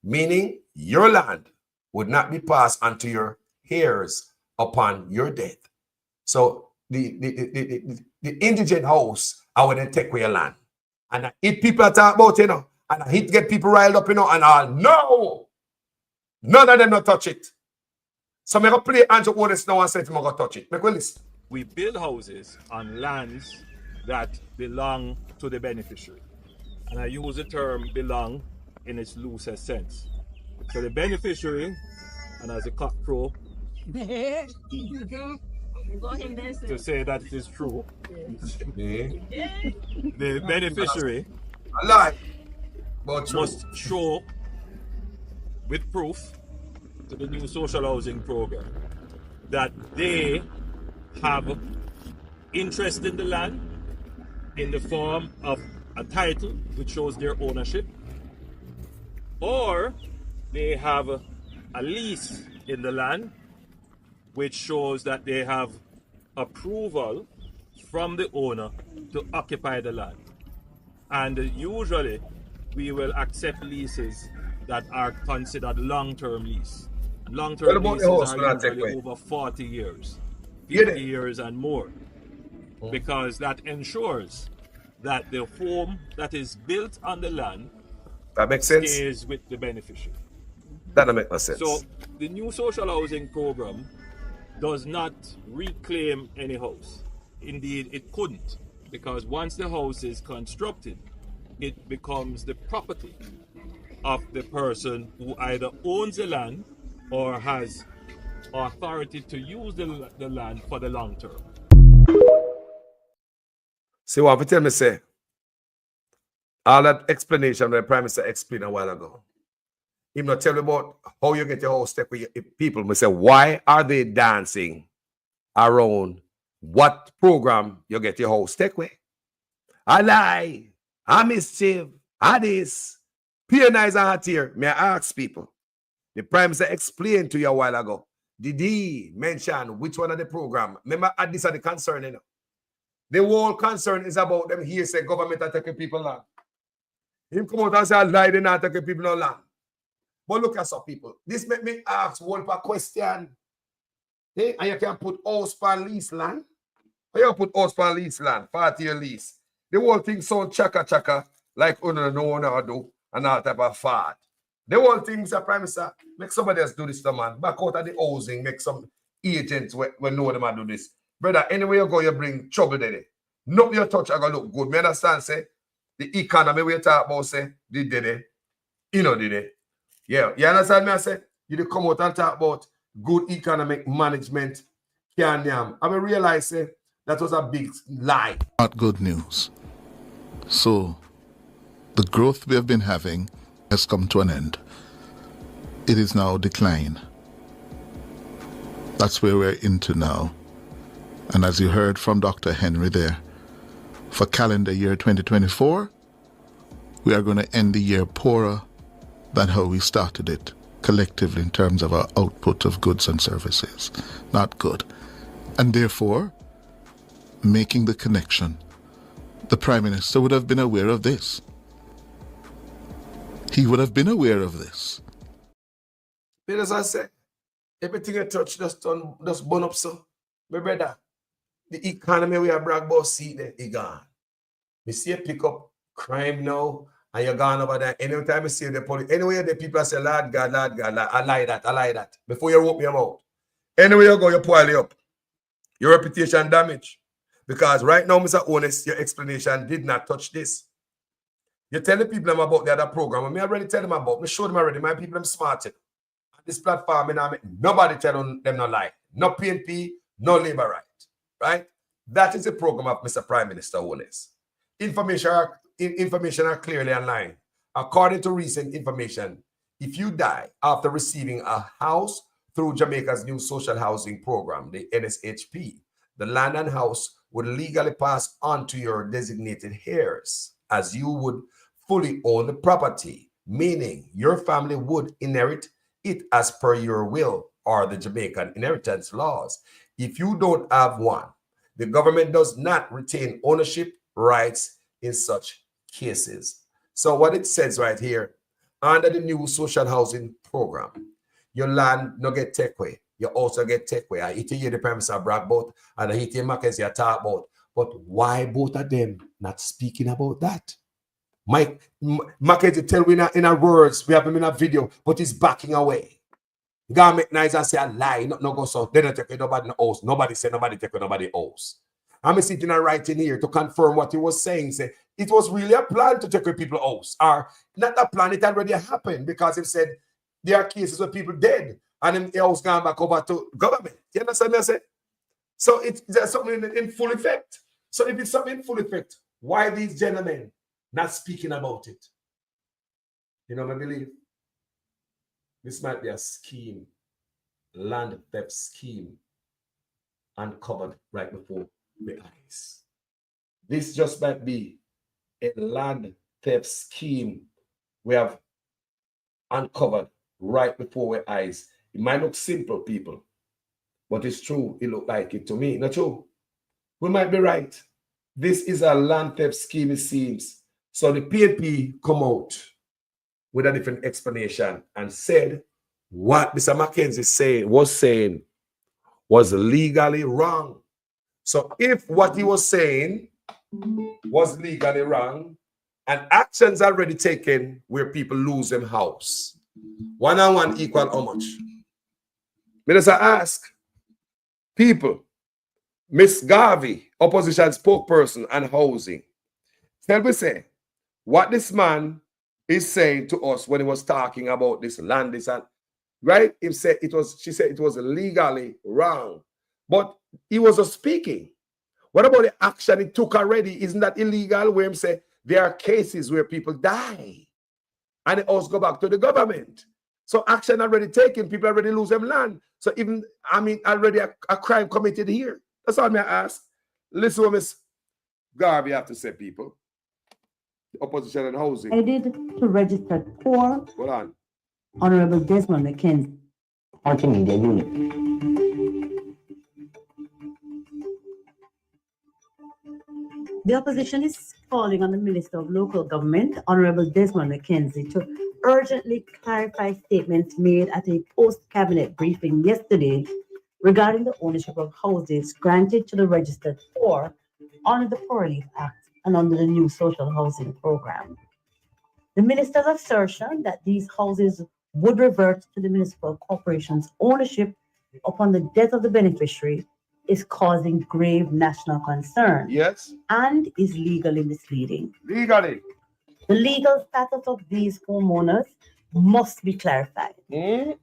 meaning your land would not be passed on to your heirs upon your death. So the indigent house, I would then take away your land. And if people talk about, and I hit get people riled up, and all, no! None of them not touch it. So I'm going to play Andrew Otis now and say I'm going to touch it. Make a list. We build houses on lands that belong to the beneficiary. And I use the term belong in its loosest sense. So the beneficiary, and as a cock crow, to say that it is true, the beneficiary must show with proof to the new social housing program that they have interest in the land in the form of a title which shows their ownership, or they have a lease in the land which shows that they have approval from the owner to occupy the land. And usually we will accept leases that are considered long-term lease. Long-term leases are usually over 40 years, 50 years and more, because that ensures that the home that is built on the land stays with the beneficiary. That doesn't make no sense. So the new social housing program does not reclaim any house. Indeed, it couldn't, because once the house is constructed, it becomes the property of the person who either owns the land or has authority to use the land for the long term. See what you tell me, say? All that explanation that the Prime Minister explained a while ago. Him not tell you about how you get your house step with people. Me say, why are they dancing around what program you get your house step with? I lie, I mischief, I this. Pianize and hot here. May I ask people? The Prime Minister explained to you a while ago. Did he mention which one of the program? Remember, this are the concern, you know. The whole concern is about them here say government are taking people land. Him come out and say, I lie, they're not taking people on land. But look at some people. This make me ask one per question. Hey, and you can put house for lease land. You put house for lease land, 40-year lease. The whole thing sound chaka, like no one do, and all type of fad. The whole thing, Mr. Prime Minister, make somebody else do this to man. Back out of the housing, make some agents when know them and do this. Brother, anywhere you go, you bring trouble there. Nothing you touch, I gonna look good. Me understand, say, the economy we talk about, say, did it. You know, did it. Yeah, you understand me? I say, you did come out and talk about good economic management. I mean, realize, say, that was a big lie. Not good news. So, the growth we have been having has come to an end. It is now decline. That's where we're into now. And as you heard from Dr. Henry there, for calendar year 2024, we are going to end the year poorer than how we started it, collectively in terms of our output of goods and services. Not good. And therefore, making the connection, the Prime Minister would have been aware of this. He would have been aware of this. But as I said, everything you touch just burn up so. My brother, the economy we are brag about, see there, it gone. We see you pick up crime now, and you're gone over there. Anytime you see the police, anywhere the people say, Lord God, I lie that. Before you open your mouth. Anywhere you go, you pile it up. Your reputation damage. Because right now, Mr. Honest, your explanation did not touch this. You tell the people about the other program. I already tell them about. I show them already. My people, I'm smart. This platform, nobody tell them no lie. No PNP, no labor right. Right? That is the program of Mr. Prime Minister Honest. Information are clearly online. According to recent information, if you die after receiving a house through Jamaica's new social housing program, the NSHP, the land and house would legally pass on to your designated heirs, as you would fully own the property, meaning your family would inherit it as per your will or the Jamaican inheritance laws. If you don't have one, the government does not retain ownership rights in such cases. So what it says right here, under the new social housing program, your land no get take away. You also get take away. I hear the Prime Minister brag about, and I hear Mackenzie talk about. But why both of them not speaking about that? Mackenzie tell me in our words, we have him in a video, but he's backing away. God make nice and say a lie, no go so. They don't take away nobody in the house. Nobody say nobody take away nobody house. I'm sitting and writing here to confirm what he was saying. Say it was really a plan to take away people's house. Or not a plan, it already happened because he said there are cases where people dead and the house gone back over to government. You understand what I say? So there's something in full effect. So if it's something in full effect, why these gentlemen not speaking about it? You know, I believe this might be a scheme, land theft scheme, uncovered right before the eyes. This just might be a land theft scheme we have uncovered right before our eyes. It might look simple, people, but it's true. It looked like it to me. Not true. We might be right. This is a land theft scheme, it seems. So the PNP come out with a different explanation and said what Mr. Mackenzie was saying was legally wrong. So if what he was saying was legally wrong and actions already taken where people lose them house, 1 and 1 equal how much? Minister ask people, Miss Garvey, opposition spokesperson and housing, tell me say what this man is saying to us when he was talking about this land, this and right? She said it was legally wrong, but he was just speaking. What about the action he took already? Isn't that illegal? Where he say there are cases where people die and it also go back to the government. So action already taken, people already lose them land. So even, I mean, already a crime committed here. That's all I ask. Listen what Miss Garvey have to say, people. Opposition and housing. Added to registered poor. Hold on. Honorable Desmond McKenzie. Multimedia unit. The opposition is calling on the Minister of Local Government, Honorable Desmond McKenzie, to urgently clarify statements made at a post-cabinet briefing yesterday regarding the ownership of houses granted to the registered poor under the Poor Relief Act and under the new social housing program. The minister's assertion that these houses would revert to the municipal corporation's ownership upon the death of the beneficiary is causing grave national concern. Yes. And is legally misleading. Legally. The legal status of these homeowners must be clarified,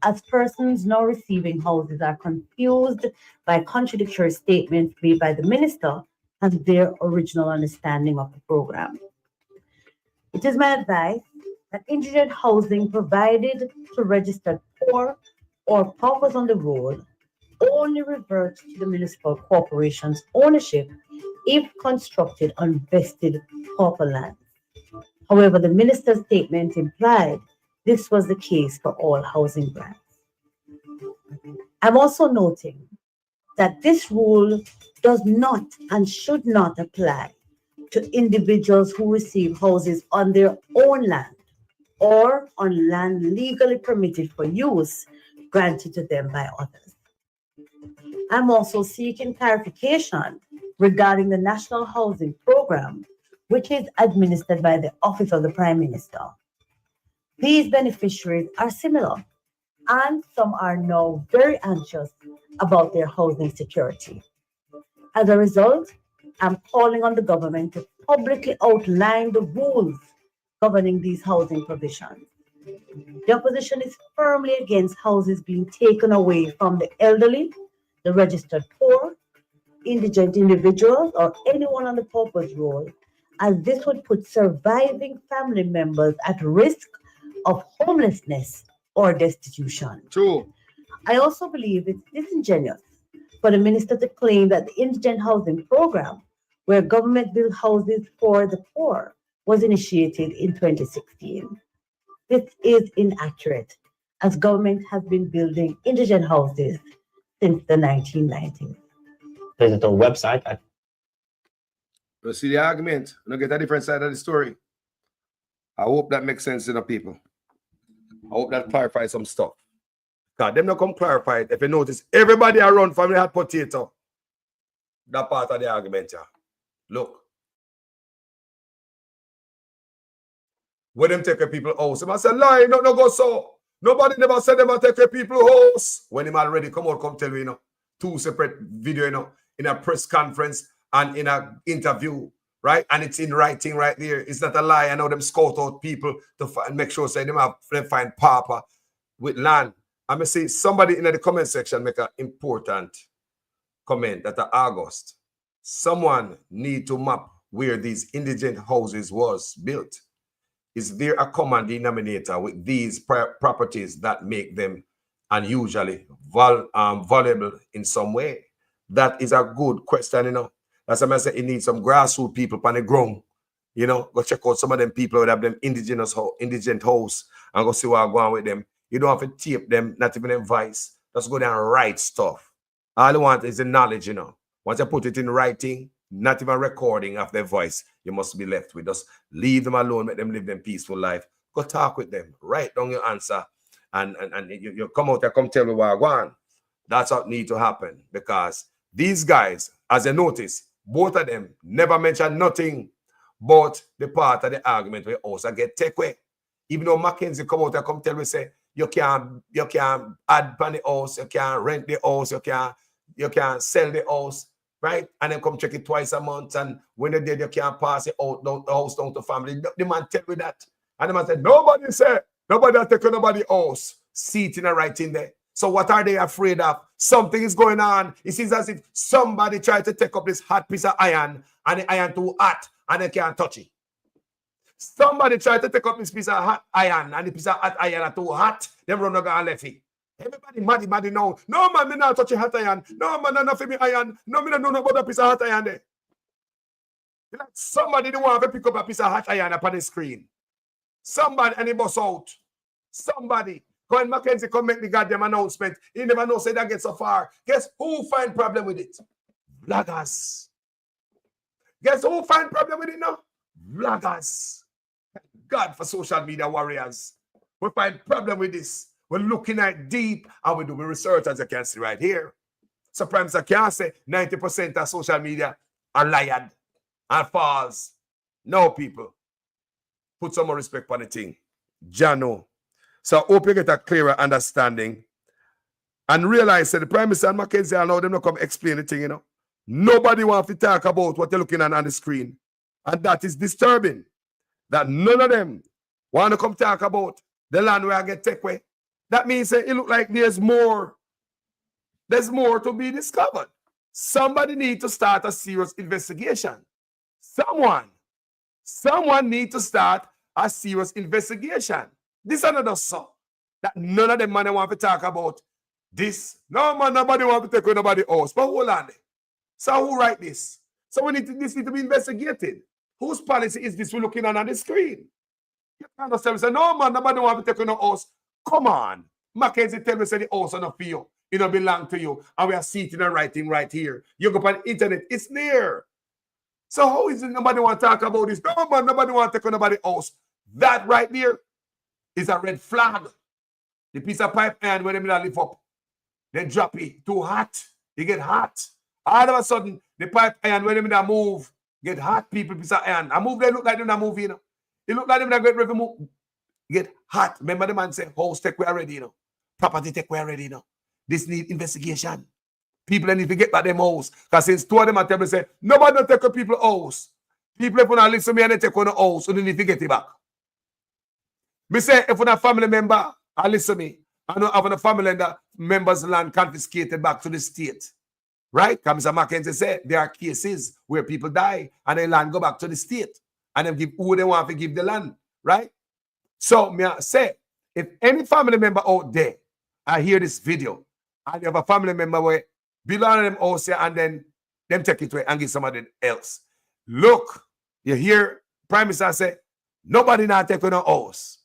as persons now receiving houses are confused by contradictory statements made by the minister and their original understanding of the program. It is my advice that indigent housing provided to registered poor or paupers on the road only reverts to the municipal corporation's ownership if constructed on vested pauper land. However, the minister's statement implied this was the case for all housing grants. I'm also noting that this rule does not and should not apply to individuals who receive houses on their own land or on land legally permitted for use granted to them by others. I'm also seeking clarification regarding the National Housing Program, which is administered by the Office of the Prime Minister. These beneficiaries are similar, and some are now very anxious about their housing security. As a result, I'm calling on the government to publicly outline the rules governing these housing provisions. The opposition is firmly against houses being taken away from the elderly, the registered poor, indigent individuals, or anyone on the pauper's roll, as this would put surviving family members at risk of homelessness or destitution. True. I also believe it's disingenuous for the minister to claim that the indigent housing program, where government built houses for the poor, was initiated in 2016. This is inaccurate, as government has been building indigent houses since the 1990s. Visit our website at. You see the argument. You get a different side of the story. I hope that makes sense to the people. I hope that clarifies some stuff. Because them not come clarify it. If you notice, everybody around from the hot potato. That part of the argument, yeah. Look. When them take a people house, them say, lie, no go so. Nobody never said them take a people house. When him already come tell you, you know, two separate video, you know, in a press conference and in an interview, right? And it's in writing right there. It's not a lie. I know them scout out people to make sure say them find papa with land. I'm going to see somebody in the comment section make an important comment that August. Someone need to map where these indigent houses was built. Is there a common denominator with these properties that make them unusually valuable in some way? That is a good question, you know. That's why I say you need some grassroots people on the ground. You know, go check out some of them people that have them indigent house and go see what's going on with them. You don't have to tape them, not even advice. Just go down and write stuff. All you want is the knowledge, you know. Once you put it in writing, not even recording of their voice, you must be left with. Just leave them alone, make them live them peaceful life. Go talk with them. Write down your answer. And you come out and come tell me what I want. That's what needs to happen. Because these guys, as you notice, both of them never mention nothing but the part of the argument where also get take away. Even though Mackenzie come out and come tell me, say, you can't add on the house, you can't rent the house, you can't sell the house. Right? And then come check it twice a month. And when they're dead, you can't pass it out, the house down to family. The man tell me that. And the man said, nobody has taken nobody's house. See it in the writing there. So what are they afraid of? Something is going on. It seems as if somebody tried to take up this hot piece of iron and the iron too hot and they can't touch it. Somebody tried to take up this piece of hot iron, and the piece of hot iron are too hot. Them run over and left it. Everybody mad now. No man, me not touch a hot iron. No man, not for me iron. No, me not know about a piece of hot iron there. Like somebody don't want to pick up a piece of hot iron up on the screen. Somebody and he bust out. Somebody. When Mackenzie come make the goddamn announcement, he never know say that get so far. Guess who find problem with it? Vloggers. Guess who find problem with it now? Vloggers. God for social media warriors. We find problem with this. We're looking at deep and we do research, as you can see right here. Sometimes I can't say 90% of social media are lied and false. No, people. Put some more respect on the thing. Jano. So I hope you get a clearer understanding and realize that the Prime Minister and Mackenzie allow them to come explain the thing, you know. Nobody wants to talk about what they're looking at on the screen. And that is disturbing. That none of them want to come talk about the land where I get take away. That means it look like there's more. There's more to be discovered. Somebody need to start a serious investigation. Someone need to start a serious investigation. This is another song that none of them man want to talk about this. No man, nobody want to take away nobody else. But hold on. So who write this? So this need to be investigated. Whose policy is this we're looking on the screen? You can't understand. Say, no man, nobody want to take away no house. Come on. Mackenzie tell me say the house not for you. It don't belong to you. And we are sitting and writing right here. You go on the internet, it's there. So how is it nobody want to talk about this? No man, nobody want to take away nobody else. That right there is a red flag. The piece of pipe iron when they lift up, they drop it too hot. It get hot. All of a sudden, the pipe iron when they move, get hot. People piece of iron. I move. They look like they're not moving. You know, it look like them that get ready to move. Get hot. Remember the man say, "House take away already." You know, property take away already. You know, this need investigation. People need to get back them house. Because since two of them at table say nobody don't take a people house. People if you not listen to me and they take on the house, so they need to get it back. Me say, if a family member, I listen to me, I know having a family member's land confiscated back to the state. Right? Because Mr. Mackenzie said there are cases where people die and the land go back to the state. And they give who they want to give the land. Right? So, me say, if any family member out there, I hear this video, and you have a family member where belong to them house here and then them take it away and give somebody else. Look, you hear Prime Minister say, nobody not take on a house.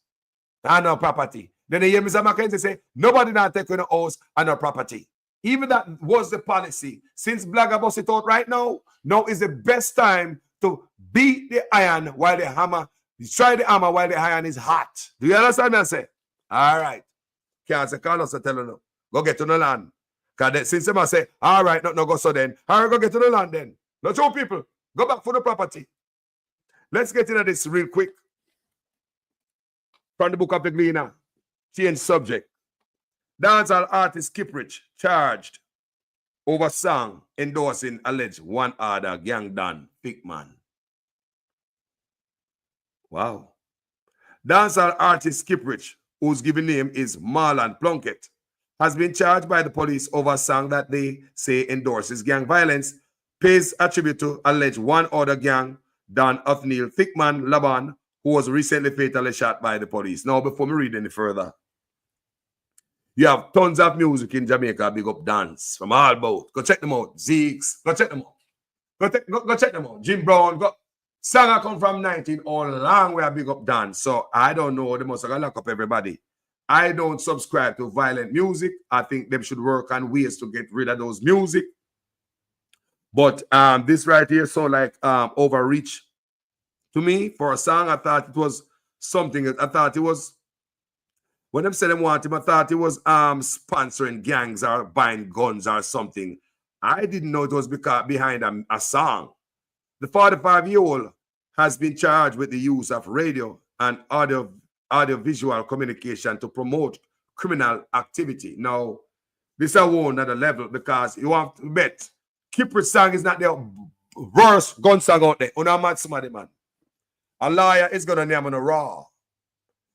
And no property. Then you hear Mr. Mackenzie say, nobody not take on a house and no property. Even that was the policy. Since Blagger bust it out right now is the best time to beat the iron while the hammer, try the hammer while the iron is hot. Do you understand me? I say? All right. Can't say, call us and tell you, go get to the land. Because since them I say, all right, no, go so then. All right, go get to the land then. No, two people, go back for the property. Let's get into this real quick. From the book of the Gleaner, change subject. Dancehall artist Kiprich charged over song endorsing alleged one other gang dan Pickman. Wow. Dancehall artist Kiprich, whose given name is Marlon Plunkett, has been charged by the police over a song that they say endorses gang violence, pays a tribute to alleged one other gang, Dan Othniel Thickman Laban, who was recently fatally shot by the police. Now, before me read any further, you have tons of music in Jamaica, big up dance from all about. Go check them out. Zeeks, go check them out. Go check them out. Jim Brown, go. Song I come from 19 all long way, big up dance. So I don't know, they must have lock up everybody. I don't subscribe to violent music. I think they should work on ways to get rid of those music. But this right here, so like overreach to me for a song. I thought it was something. I thought it was, when them said they want him, I thought it was sponsoring gangs or buying guns or something. I didn't know it was behind a song. The 45-year-old has been charged with the use of radio and audio-visual communication to promote criminal activity. Now, this is a whole another level because you have to bet Kiprich's song is not the worst gun song out there. Una mad somebody, man. A lawyer is gonna name on a raw.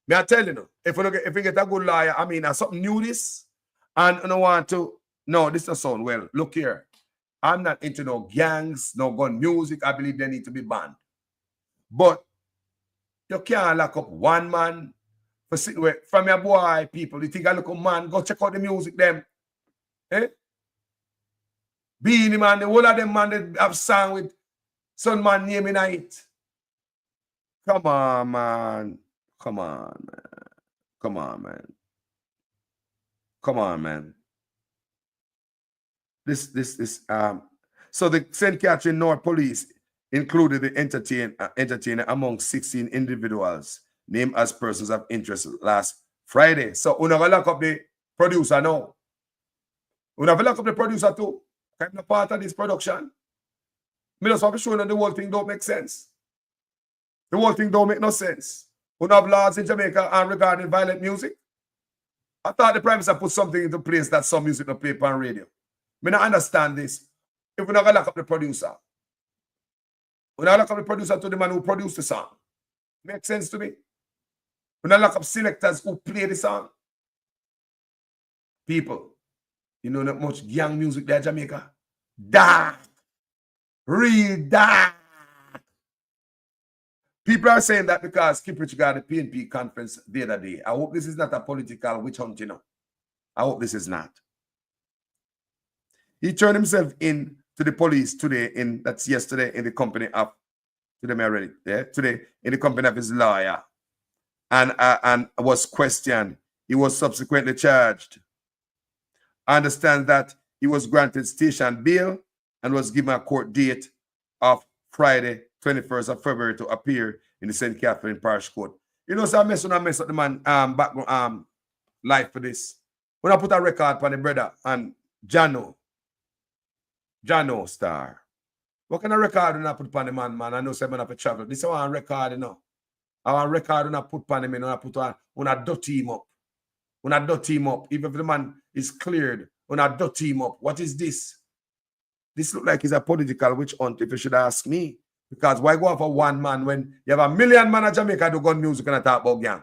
Me I tell you, if you get a good lawyer, I mean, something new this, and I don't want to. No, this doesn't sound well. Look here, I'm not into no gangs, no gun music. I believe they need to be banned. But You can't lock up one man for sitting with from your boy people. You think I look a man, go check out the music them. Eh? Beanie Man, the whole of them man that have sung with some man name in it. Come on, man. Come on, man. Come on, man. Come on, man. So the St. Catherine North Police included the entertainer among 16 individuals named as persons of interest last Friday. So we never lock up the producer now. We never lock up the producer too. I'm not part of this production. Me just want to show that the whole thing don't make sense. The whole thing don't make no sense. We don't have laws in Jamaica regarding violent music. I thought the Prime Minister put something into place that some music don't play on radio. Me not understand this. If we're not going to lock up the producer, we're not lock up the producer to the man who produced the song. Makes sense to me. We're not lock up selectors who play the song. People, you know not much gang music there in Jamaica. Dark. Real dark. People are saying that because Kiprich got the PNP conference the other day. I hope this is not a political witch hunt, you know. I hope this is not. He turned himself in to the police today, that's yesterday, in the company of, today, in the company of his lawyer, and was questioned. He was subsequently charged. I understand that he was granted station bail and was given a court date of Friday, 21st of February to appear in the St. Catherine Parish Court. You know, so I mess up the man background life for this. When I put a record on the brother and Jano Star. What kind of record when I put on the man? I know someone have to travel. This is one record, you know. I want record when I put on him, when I put on, when I dirty him up. When I dirty him up, even if the man is cleared, when I dirty him up. What is this? This look like it's a political witch hunt, if you should ask me. Because why go for one man when you have a million man in Jamaica do gun music and I talk about gang?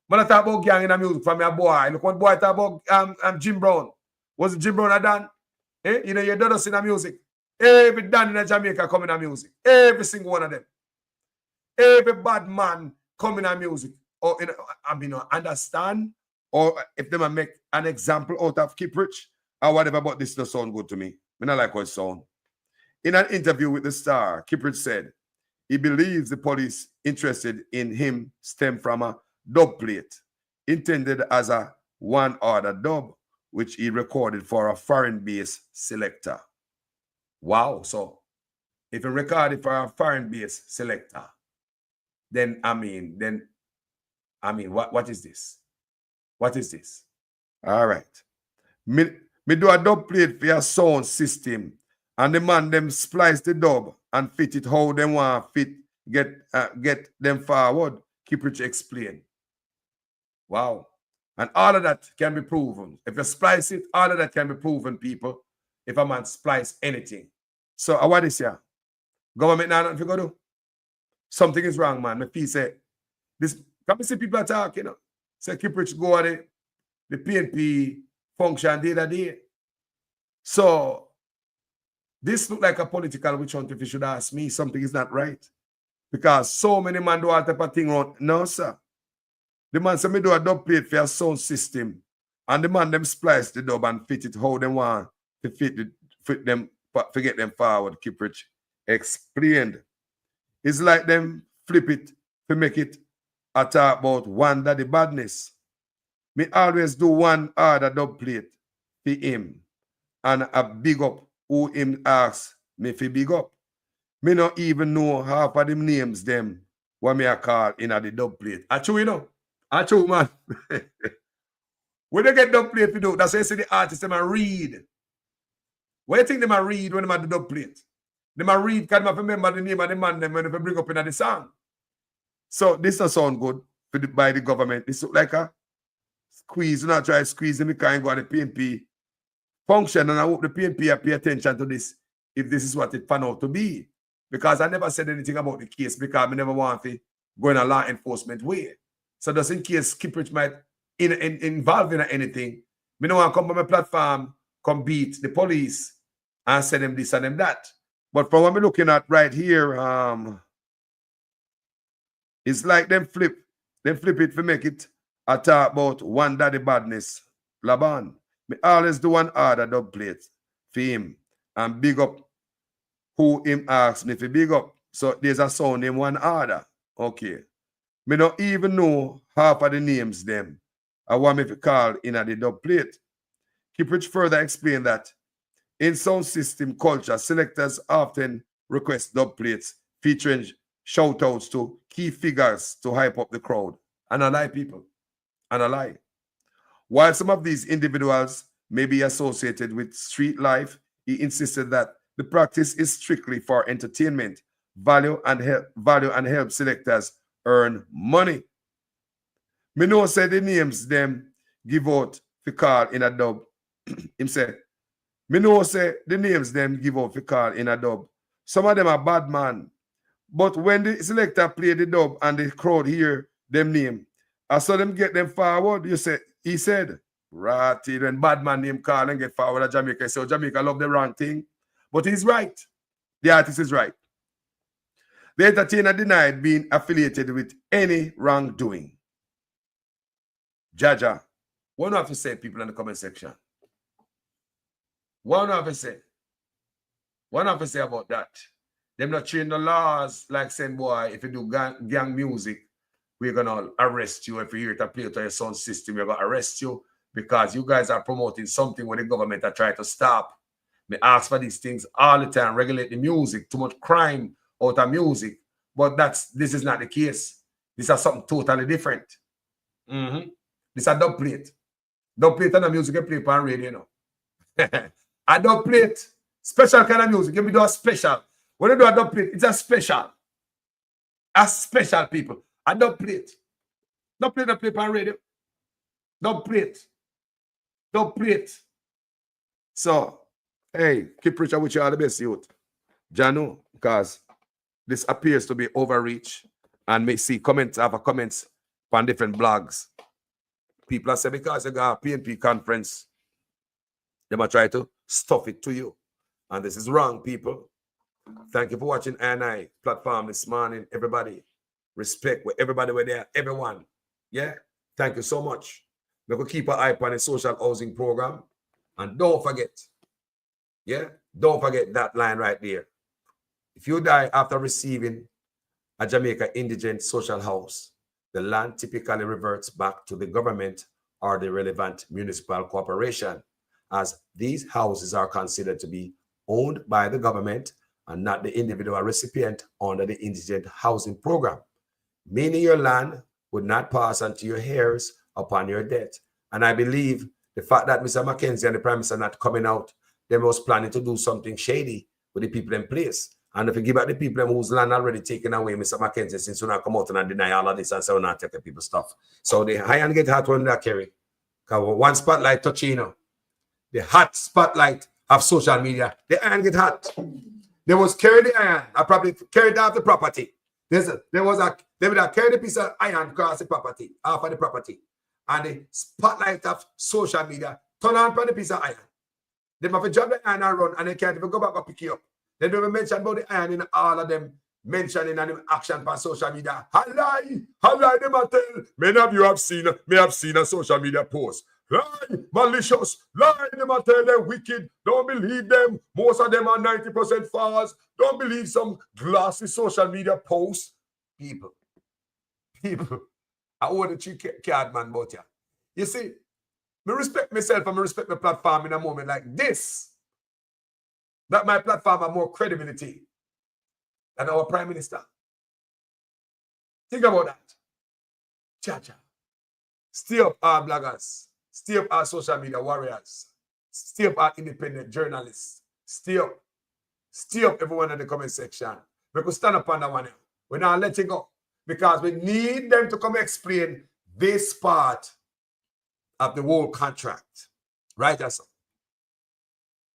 When I talk about gang in the music from your boy, look what boy talk about Jim Brown. Was it Jim Brown done? Eh? You know, you don't see the music. Every Dan in Jamaica come in the music. Every single one of them. Every bad man come in the music. Or understand? Or if they make an example out of Kiprich or whatever, but this does sound good to me. I don't like what it sounds. In an interview with the Star, Kiprich said he believes the police interested in him stem from a dub plate intended as a one-order dub, which he recorded for a foreign-based selector. Wow. So if you record it for a foreign-based selector, then what is this? What is this? All right. Me do a dub plate for your sound system, and the man them splice the dub and fit it how them want fit get them forward. Kiprich explained. Wow. And all of that can be proven. If you splice it, all of that can be proven, people. If a man splice anything. So what is here? Government now nothing to do. Something is wrong, man. My fee say this. Come see people are talking, you know. Say Kiprich go at the PNP function the other day. So this look like a political witch hunt. If you should ask me, something is not right. Because so many men do all type of thing on. No, sir. The man said me do a dub plate for a sound system. And the man them splice the dub and fit it how they want to fit them, forget them forward. Kiprich explained. It's like them flip it to make it a talk about one daddy badness. Me always do one other dub plate for him. And a big up who him asks me for big up. Me not even know half of them names them what me a call in a the dub plate. I true, you know. I true, man. When they get dub plate to do, that's why you see the artists them a read. What you think them a read when they do dub plate? Them a read because them remember the name of the man them when they bring up in the song. So this doesn't sound good by the government. This look like a squeeze. You not try to squeeze them because go to the PNP function, and I hope the PNP pay attention to this if this is what it turned out to be. Because I never said anything about the case because I never want to go in a law enforcement way. So just in case Kiprich might involve in anything, I don't want to come on my platform, come beat the police and say them this and them that. But from what I'm looking at right here, It's like them flip it to make it a talk about one daddy badness. Laban. Me always do one order dub plate for him and big up who him asks me to big up. So there's a sound in one order. Okay. Me don't even know half of the names them. I want me to call in at the dub plate. Kiprich further explained that in sound system culture, selectors often request dub plates featuring shout outs to key figures to hype up the crowd. And I lie, people. And I lie. While some of these individuals may be associated with street life, he insisted that the practice is strictly for entertainment, value and help selectors earn money. Me know say the names them give out for call in a dub. Him say, me know say the names them give out for call in a dub. Some of them are bad man. But when the selector play the dub and the crowd hear them name, I saw them get them forward. He said, ratty, when bad man name call and get forward at Jamaica. So Jamaica love the wrong thing. But he's right. The artist is right. The entertainer denied being affiliated with any wrongdoing. Jaja, what do I have to say, people in the comment section? What do I have to say? What do I have to say about that? Them not change the laws like saying, boy, if you do gang music, we're going to arrest you. If you hear it play to your sound system, we're going to arrest you because you guys are promoting something when the government are trying to stop. They ask for these things all the time, regulate the music, too much crime out of music. But this is not the case. This is something totally different. This is a dub plate. Dub plate and the music you play on radio, you know. A dub plate, special kind of music. You do a special. When you do a dub plate, it's a special. A special, people. A dub plate. Dub plate, play on radio. Dub plate. Dub plate. So, hey, keep preaching with you all the best, youth. Janu, because this appears to be overreach. And may see comments on different blogs. People are saying because you got a PNP conference, they might try to stuff it to you. And this is wrong, people. Thank you for watching I platform this morning, everybody. Respect with everybody were there, everyone. Yeah, thank you so much. We could keep an eye on the social housing program. And don't forget, don't forget that line right there. If you die after receiving a Jamaica indigent social house, the land typically reverts back to the government or the relevant municipal corporation, as these houses are considered to be owned by the government and not the individual recipient under the indigent housing program, meaning your land would not pass on to your heirs upon your death. And I believe the fact that Mr. Mackenzie and the Prime Minister are not coming out, they was planning to do something shady with the people in place. And if you give back the people whose land already taken away, Mr. Mackenzie, since you not come out and deny all of this and say, we're not taking people's stuff. So the iron get hot when they carry. Because one spotlight touch, you know, the hot spotlight of social media, the iron get hot. They was carry the iron. I probably carried off the property. They would have carried a piece of iron across the property, off of the property. And the spotlight of social media turn on for the piece of iron. They have to drop the iron and run, and they can't even go back and pick it up. They don't even mention about the iron in all of them mentioning and action on social media. I lie, them I tell. Many of you have seen a social media post. Lie, malicious, lie, them I tell them wicked. Don't believe them. Most of them are 90% false. Don't believe some glassy social media posts. People. I want to cheat card man about you. You see, I respect myself and I respect my platform in a moment like this. That my platform have more credibility than our Prime Minister. Think about that. Cha-cha. Stay up our bloggers. Stay up our social media warriors. Stay up our independent journalists. Stay up. Stay up everyone in the comment section. We could stand up on that one. We're not letting go. Because we need them to come explain this part of the whole contract. Right, that's all.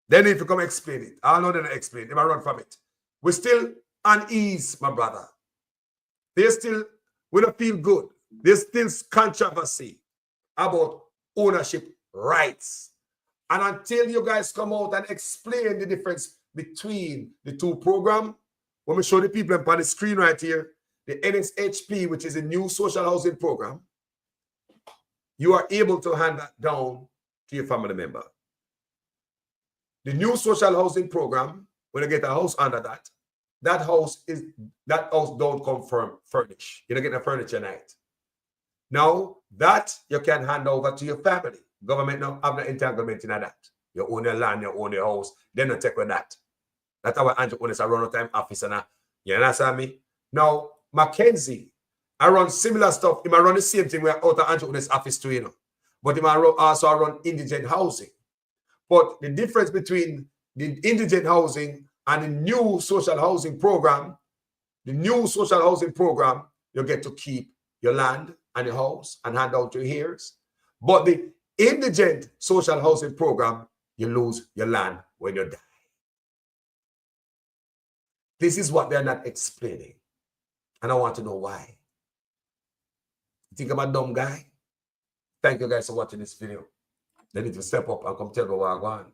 They need to come explain it. I know they're not explain. They might run from it. We're still unease, my brother. We don't feel good. There's still controversy about ownership rights. And until you guys come out and explain the difference between the two programs, when we show the people on the screen right here, the NSHP, which is a new social housing program, you are able to hand that down to your family member. The new social housing program, when you get a house under that, that house don't come furnished. You don't get the furniture night. Now, that you can hand over to your family. Government now have no entanglement in that. You own your land, you own your house, they don't take with that. That's how entrepreneurs are run time office and you understand me? Now, Mackenzie, I run similar stuff. He might run the same thing where out of entrepreneurs office too, you know. But he might also run indigent housing. But the difference between the indigent housing and the new social housing program, you get to keep your land and your house and hand out your heirs. But the indigent social housing program, you lose your land when you die. This is what they're not explaining. And I want to know why. You think I'm a dumb guy? Thank you guys for watching this video. They need to step up and come tell me what I want.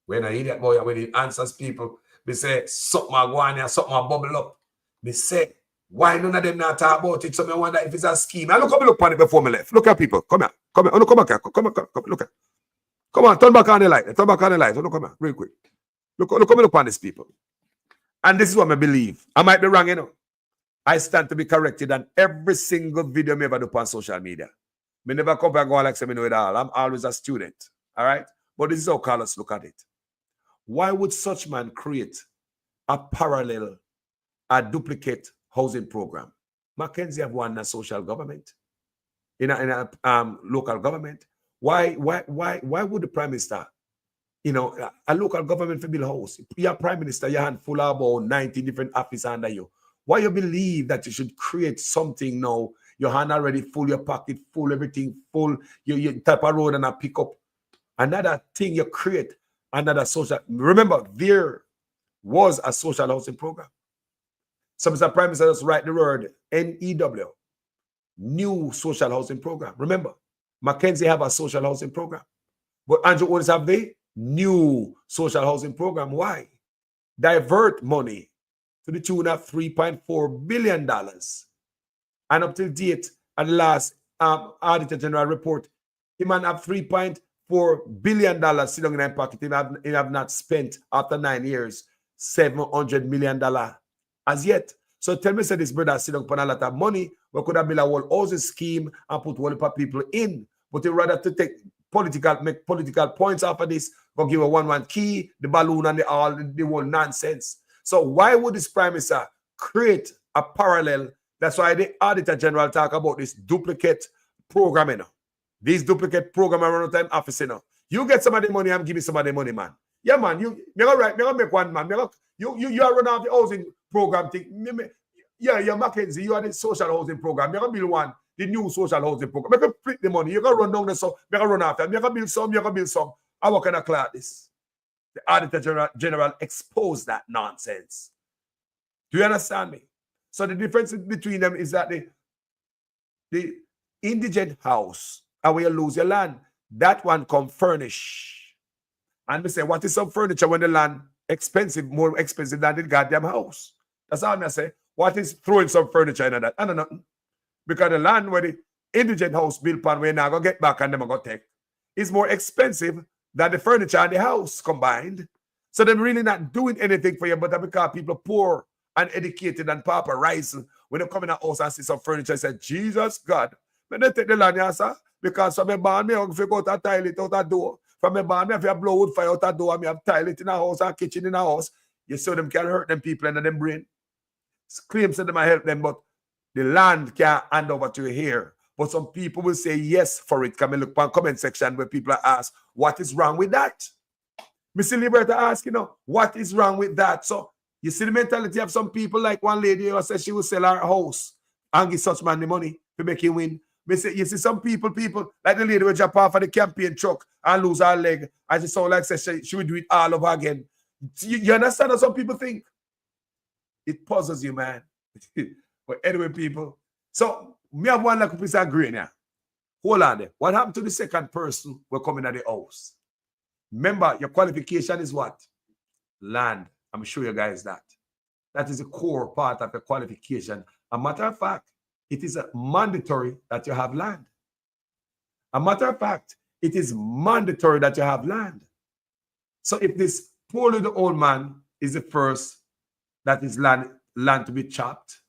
When I hear that boy, when he answers people, they say, something I go on here, something I bubble up. They say, why none of them not talk about it? So I wonder if it's a scheme. And look on it before me left. Look at people. Come here. Come here. Oh, no, come back here. Come look at. Come on, turn back on the light. Turn back on the light. Oh, no, come here. Real quick. Look on these people. And this is what I believe. I might be wrong, you know. I stand to be corrected on every single video I ever do on social media. Me never come back and go like say me know it all. I'm always a student. All right? But this is how Carlos look at it. Why would such man create a parallel, a duplicate housing program? Mackenzie have won a social government, in a local government. Why would the prime minister, you know, a local government for build house? You're prime minister, your hand full of about 90 different offices under you. Why you believe that you should create something now? Your hand already full, your pocket full, everything full. You tap a road and a pick up. Another thing you create, another social. Remember, there was a social housing program. So Mr. Prime Minister just write the word NEW, new social housing program. Remember, Mackenzie have a social housing program. But Andrew Owens have the new social housing program. Why? Divert money to the tune of $3.4 billion. And up to date, at the last Auditor General report, he might have $3.4 billion sitting in his pocket. He have not spent, after 9 years, $700 million as yet. So tell me, say this brother sitting upon a lot of money, we could have built a whole housing scheme and put one of people in. But he rather to make political points after this, go give a 1-1 key, the balloon and the whole nonsense. So why would this prime minister create a parallel? That's why the Auditor General talk about this duplicate program, you know. This duplicate program around the time office, you know. You get some of the money, I'm giving some of the money, man. Yeah, man, you're make one, man. You are running off the housing program thing. Yeah, Mackenzie, you are the social housing program. You're going to build one, the new social housing program. You're going to split the money. You're going to run down the stuff. You're going to run after them. You're going to build some, you're going to build some. How can I clear this? The Auditor General exposed that nonsense. Do you understand me? So the difference between them is that the indigent house, and where you lose your land, that one come furnish. And we say, what is some furniture when the land expensive, more expensive than the goddamn house? That's how I say. What is throwing some furniture in that? I don't know. Because the land where the indigent house built upon, we're not going to get back and them going to take, is more expensive than the furniture and the house combined. So they're really not doing anything for you, but because people are poor and educated and pauperized, when they come in a house and see some furniture, they say, Jesus God, when they take the land, yes, sir, because from my barn, I have to go to a toilet out a door. From my barn, I have to blow wood fire out a door, I have toilet in a house and kitchen in a house. You see them can hurt them people and them brain. Claims that they might help them, but the land can't hand over to you here. But some people will say yes for it. Come and look on comment section where people are asked, what is wrong with that? Mr. Liberta ask, you know, what is wrong with that? So you see the mentality of some people, like one lady who said she will sell her house and give such man the money to make him win. You see some people, like the lady who jump off of the campaign truck and lose her leg. I just saw like say she would do it all over again. You understand what some people think? It puzzles you, man. But anyway, people. So me have one like piece of green here. Hold on there. What happened to the second person who coming at the house? Remember, your qualification is what? Land. I'm sure you guys that. That is a core part of the qualification A matter of fact, it is mandatory that you have land. A matter of fact, it is mandatory that you have land. So if this poor little old man is the first that is land to be chopped,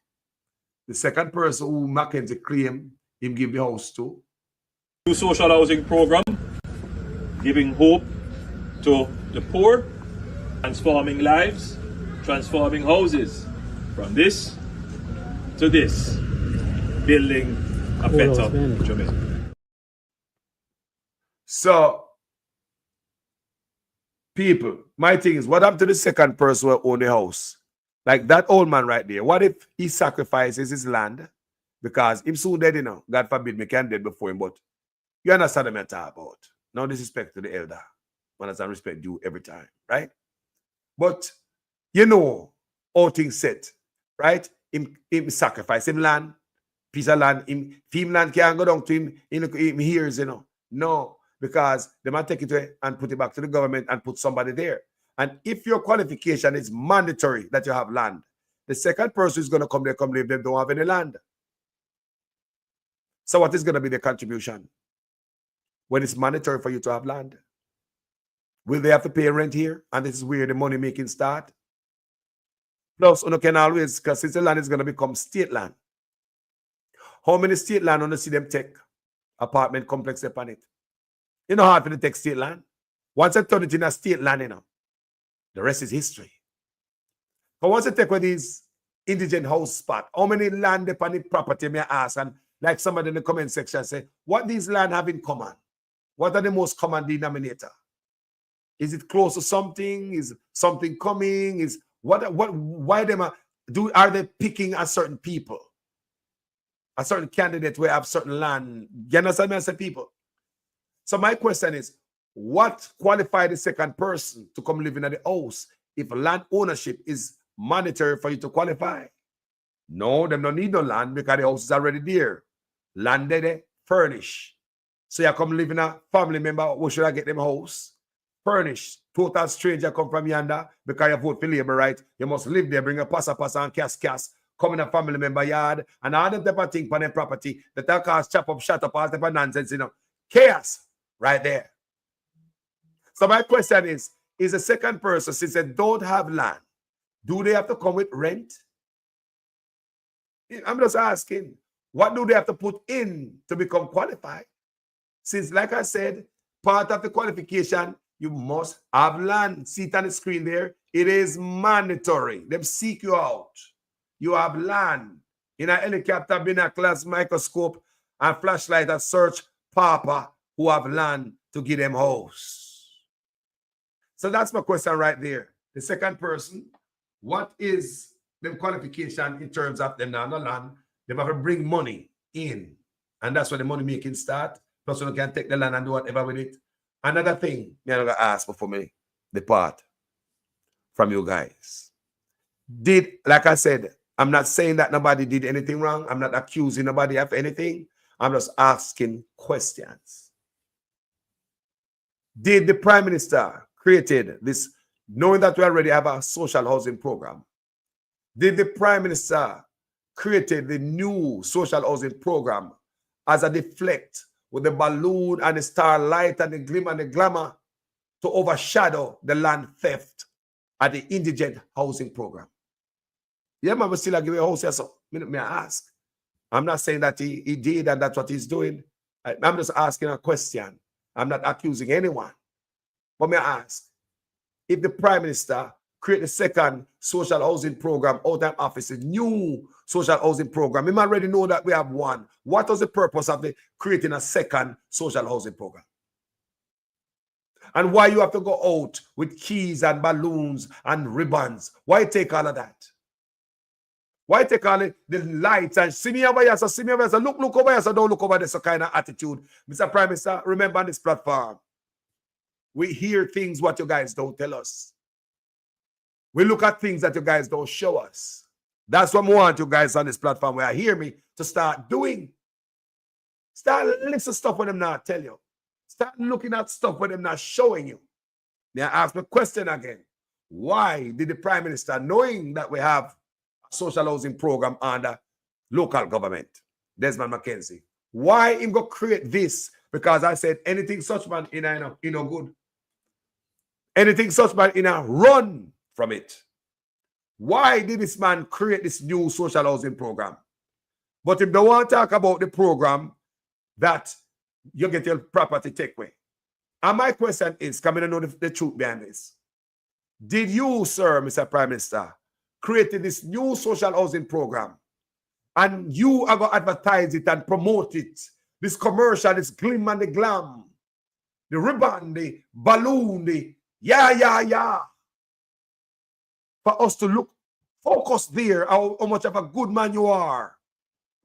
the second person who Mackenzie claim him give the house to. New social housing program, giving hope to the poor, transforming lives, transforming houses, from this to this, building a better Jamaica. So, people, my thing is, what happened to the second person who owned the house? Like that old man right there. What if he sacrifices his land? Because him soon dead, you know. God forbid me can dead before him, but you understand what I'm talking about. No disrespect to the elder. Man, I respect you every time, right? But you know all things set, right? Him sacrifice him land, piece of land, him land can't go down to him in years, you know. No, because they might take it away and put it back to the government and put somebody there. And if your qualification is mandatory that you have land, the second person is going to come there, come live, they don't have any land. So what is going to be the contribution when it's mandatory for you to have land? Will they have to pay rent here? And this is where the money making start. Plus, you can always, because since the land is going to become state land, how many state land on the see them take apartment complex upon it? You know how to take state land? Once I turn it in a state land, you know, the rest is history. But once I take with these indigent house spot, how many land upon the property may I ask? And like somebody in the comment section say, what these land have in common? What are the most common denominator? Is it close to something? Is something coming? Is why them are they picking a certain people? A certain candidate will have certain land. You understand me? I say people. So my question is, what qualified the second person to come live in the house if land ownership is mandatory for you to qualify? No, them don't need no land because the house is already there. Landed, furnished. So you come live in a family member, who should I get them house? Furnished. Total stranger come from yonder because you vote for labor, right? You must live there, bring a passa and cas, come in a family member yard, and all them type of thing for their property. The that cause chop up, shut up, all type of nonsense, you know. Chaos right there. So my question is the second person, since they don't have land, do they have to come with rent? I'm just asking, what do they have to put in to become qualified? Since, like I said, part of the qualification, you must have land. See it on the screen there. It is mandatory. Them seek you out. You have land. In a helicopter, binoculars, microscope, and flashlight and search Papa who have land to give them house. So that's my question right there. The second person, what is the qualification in terms of them now no land? They have to bring money in. And that's where the money making start. Plus, you can take the land and do whatever with it. Another thing, I'm going to ask before me depart from you guys. Like I said, I'm not saying that nobody did anything wrong. I'm not accusing nobody of anything. I'm just asking questions. Did the Prime Minister created this, knowing that we already have a social housing program? Did the Prime Minister created the new social housing program as a deflect with the balloon and the starlight and the glimmer and the glamour to overshadow the land theft at the indigent housing program? Yeah, man, but still give a house here, so may I ask? I'm not saying that he did and that's what he's doing. I'm just asking a question. I'm not accusing anyone. But may I ask, if the Prime Minister create the second social housing program out of office, a new social housing program, we already know that we have one. What was the purpose of creating a second social housing program? And why you have to go out with keys and balloons and ribbons? Why take all of that? Why take all the lights and see me over here, so see me over here, so look over here, so don't look over there, so kind of attitude. Mr. Prime Minister, remember on this platform, we hear things what you guys don't tell us. We look at things that you guys don't show us. That's what we want you guys on this platform where I hear me to start doing. Start listening to stuff when them not tell you. Start looking at stuff when them not showing you. Now ask me a question again. Why did the Prime Minister, knowing that we have a social housing program under local government, Desmond McKenzie. Why him go create this? Because I said anything such man in a good. Anything such man in a run from it. Why did this man create this new social housing program? But if they want to talk about the program that you get your property take away. And my question is, coming to know the truth behind this. Did you, sir, Mr. Prime Minister, create this new social housing program and you are going to advertise it and promote it? This commercial, this glim and the glam, the ribbon, the balloon, the yeah. For us to look, focus there, how much of a good man you are,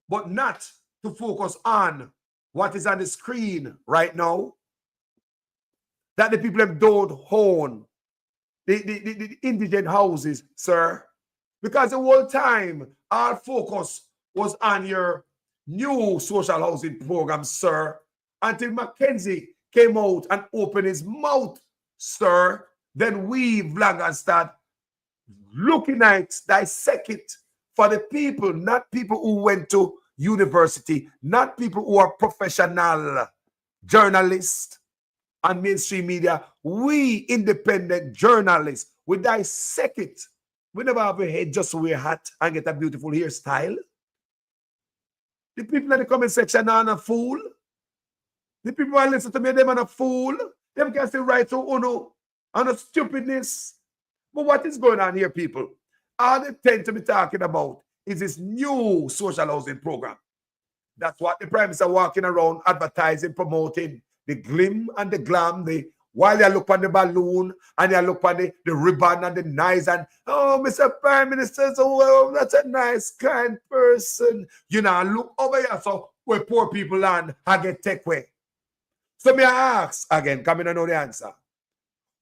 but not to focus on what is on the screen right now, that the people don't own the indigent houses, sir. Because the whole time, our focus was on your new social housing program, sir, until McKenzie came out and opened his mouth, sir. Then we vloggers start looking at, dissect it for the people, not people who went to university, not people who are professional journalists and mainstream media. We independent journalists, we dissect it. We never have a head just to wear a hat and get a beautiful hairstyle. The people in the comment section are a fool. The people who listen to me, them are a fool. Them can say right to uno and a stupidness. But what is going on here, people? All they tend to be talking about is this new social housing program. That's what the Prime Minister walking around advertising, promoting, the glim and the glam, while you look on the balloon and you look on the ribbon and the nice and, oh, Mr. Prime Minister, so well, that's a nice, kind person. You know, look over here, so where poor people land, I get take away. So me ask again, coming to know the answer.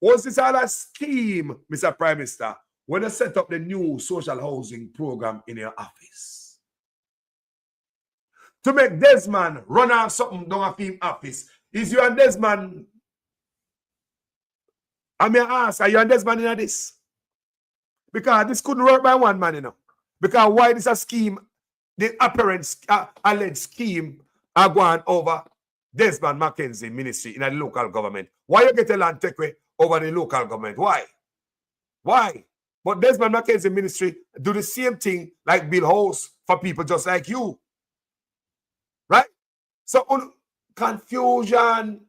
Was this all a scheme, Mr. Prime Minister, when you set up the new social housing program in your office? To make Desmond run off something down a film office. Is you and Desmond? I may ask, are you and Desmond in this? Because this couldn't work by one man, you know. Because why this a scheme, the apparent alleged scheme are going over Desmond McKenzie ministry in a local government. Why you get a land take away over the local government? Why? Why? But Desmond McKenzie ministry do the same thing like Bill House for people just like you. Right? So confusion,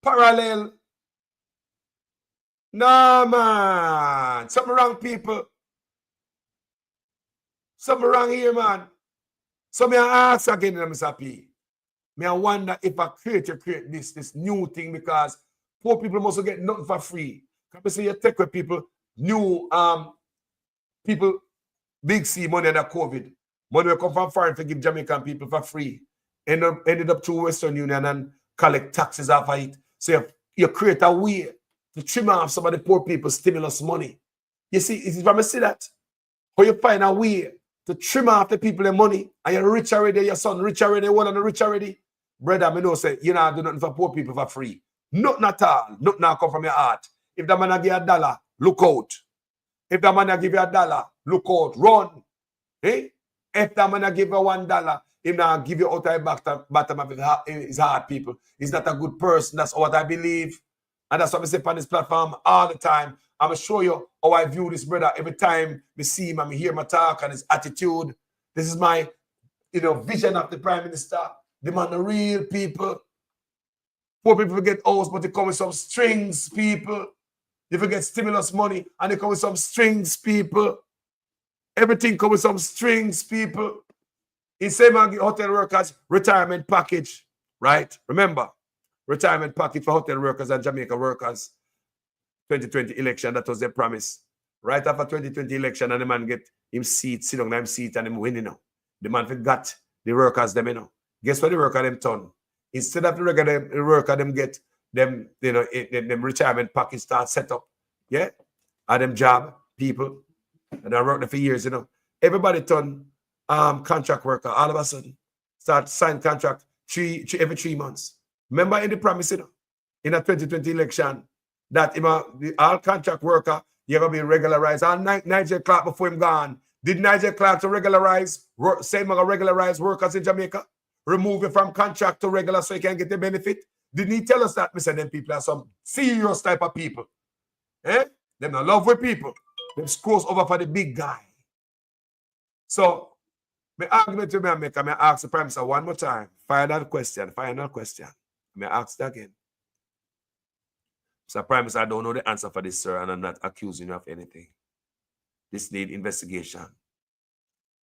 parallel. No, man. Something wrong, people. Something wrong here, man. So me ask again, Mr. P. Me I wonder if I create this new thing, because poor people must get nothing for free. Can you say you take with people, new people, big C money under COVID. Money will come from foreign to give Jamaican people for free. Ended up to Western Union and collect taxes off of it. So you create a way to trim off some of the poor people's stimulus money. You see, if you see that, or you find a way to trim off the people their money, and you're rich already, your son rich already, one of the rich already, brother, I know say, you know, do nothing for poor people for free. Nothing at all. Nothing now come from your heart. If the man give you $1, look out. If the man give you $1, look out. Run. Eh? If the man give you $1, he now give you out of the bottom of his heart, people. He's not a good person. That's what I believe. And that's what I say on this platform all the time. I'm going to show you how I view this brother every time we see him and we hear my talk and his attitude. This is my, vision of the Prime Minister. The man, the real people. Poor people forget house, but they come with some strings, people. They forget stimulus money, and they come with some strings, people. Everything comes with some strings, people. He said, man, hotel workers retirement package, right? Remember, retirement package for hotel workers and Jamaica workers. 2020 election, that was their promise. Right after 2020 election, and the man get him seat, sit on him seat, and him win, The man forgot the workers, them, Guess what the worker them done? Instead of the worker them get them, them retirement package start set up, yeah? And them job people, and I worked there for years, Everybody turn contract worker all of a sudden. Start sign contract every 3 months. Remember in the promise, in a 2020 election, that all contract worker, you're going to be regularized. All Nigel Clark before him gone, Did Nigel Clark to regularize, regularize workers in Jamaica? Remove it from contract to regular so you can get the benefit? Didn't he tell us that? Mr. Them people are some serious type of people. Eh? Them not love with people. Them screws over for the big guy. So, my argument to me, I ask the Prime Minister one more time. Final question. May I ask it again? Mr. Prime Minister, I don't know the answer for this, sir, and I'm not accusing you of anything. This needs investigation.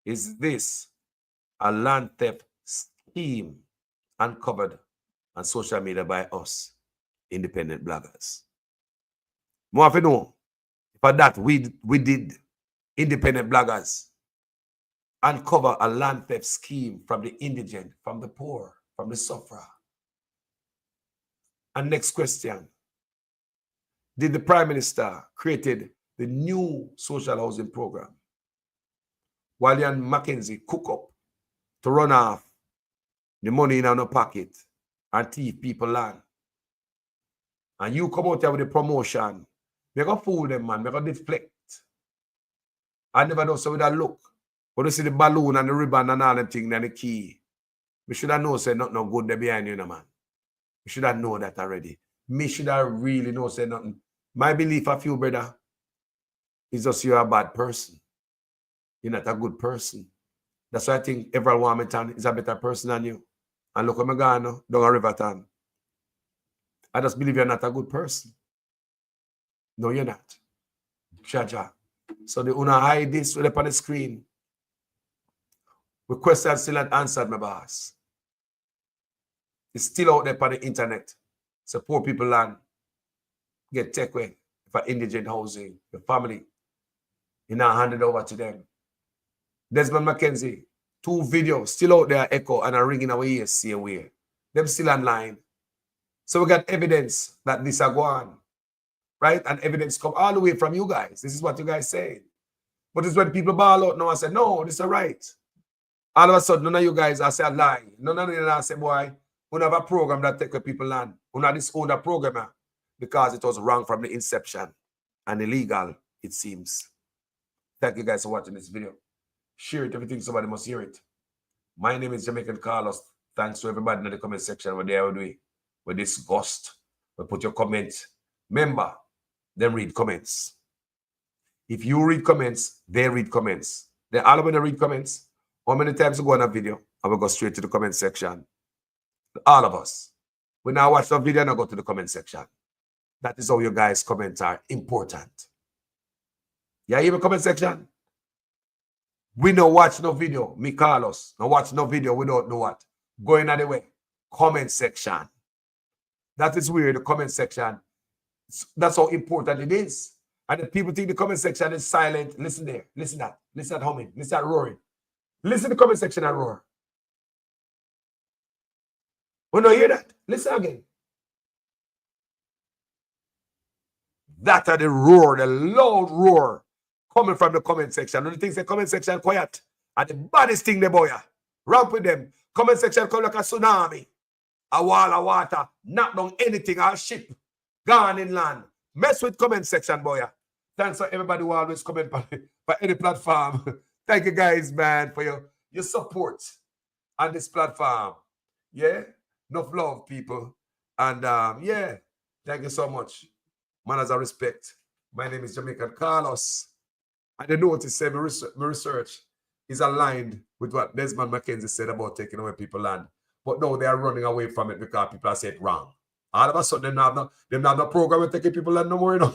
Is this a land theft scheme uncovered on social media by us, independent bloggers? More to know, for that, we did, independent bloggers, uncover a land theft scheme from the indigent, from the poor, from the sufferer. And next question, did the Prime Minister created the new social housing program while Ian Mackenzie cook up to run off the money in our pocket and thief people land? And you come out here with the promotion, they're going to fool them, man. They're going to deflect. I never know, so with that look. When you see the balloon and the ribbon and all them things and the key, we should have known, say, nothing no good there behind you, man. We should have known that already. Me should have really known, say, nothing. My belief of you, brother, is just you're a bad person. You're not a good person. That's why I think every Warmington is a better person than you. And look at me going down a Riverton. I just believe you're not a good person. No, you're not. Jaja. So they wanna hide this with up on the screen. With questions still not answered, my boss. It's still out there on the internet. So poor people land, get take away for indigent housing, the family. You now hand it over to them. Desmond Mackenzie, 2 videos still out there echo and are ringing our ears, see away. Them still online. So we got evidence that this are going, right? And evidence come all the way from you guys. This is what you guys say. But it's when people ball out now and say, no, this is right. All of a sudden, none of you guys are saying lie. None of you are saying, boy, we have a program that take people land. We have this own program because it was wrong from the inception and illegal, it seems. Thank you guys for watching this video. Share it if you think somebody must hear it. My name is Jamaican Carlos. Thanks to everybody in the comment section where they are doing with this ghost. We put your comment. Remember, then read comments. If you read comments, they read comments. Then all of them read comments. How many times you go on a video and we go straight to the comment section? All of us. We now watch the video and I go to the comment section. That is how you guys' comments are important. Yeah, even comment section. We no watch no video. Me, Carlos, no watch no video. We don't know what. Going out the way. Comment section. That is where the comment section, that's how important it is. And if people think the comment section is silent, listen there. Listen that. Listen at humming. Listen at roaring. Listen to the comment section and roar. We don't hear that. Listen again. That are the roar, the loud roar coming from the comment section. And the things the comment section quiet. And the baddest thing the boy. Ramp with them. Comment section come like a tsunami. A wall of water. Knock down anything. A ship. Gone in land. Mess with comment section, boy. Thanks for everybody who always comment for any platform. Thank you guys, man, for your support on this platform. Yeah? Enough love, people. And yeah, thank you so much. Manners of respect. My name is Jamaican Carlos. And the notice my research is aligned with what Desmond Mackenzie said about taking away people's land. But no, they are running away from it because people are saying wrong. All of a sudden, they have no program of taking people land no more, you know.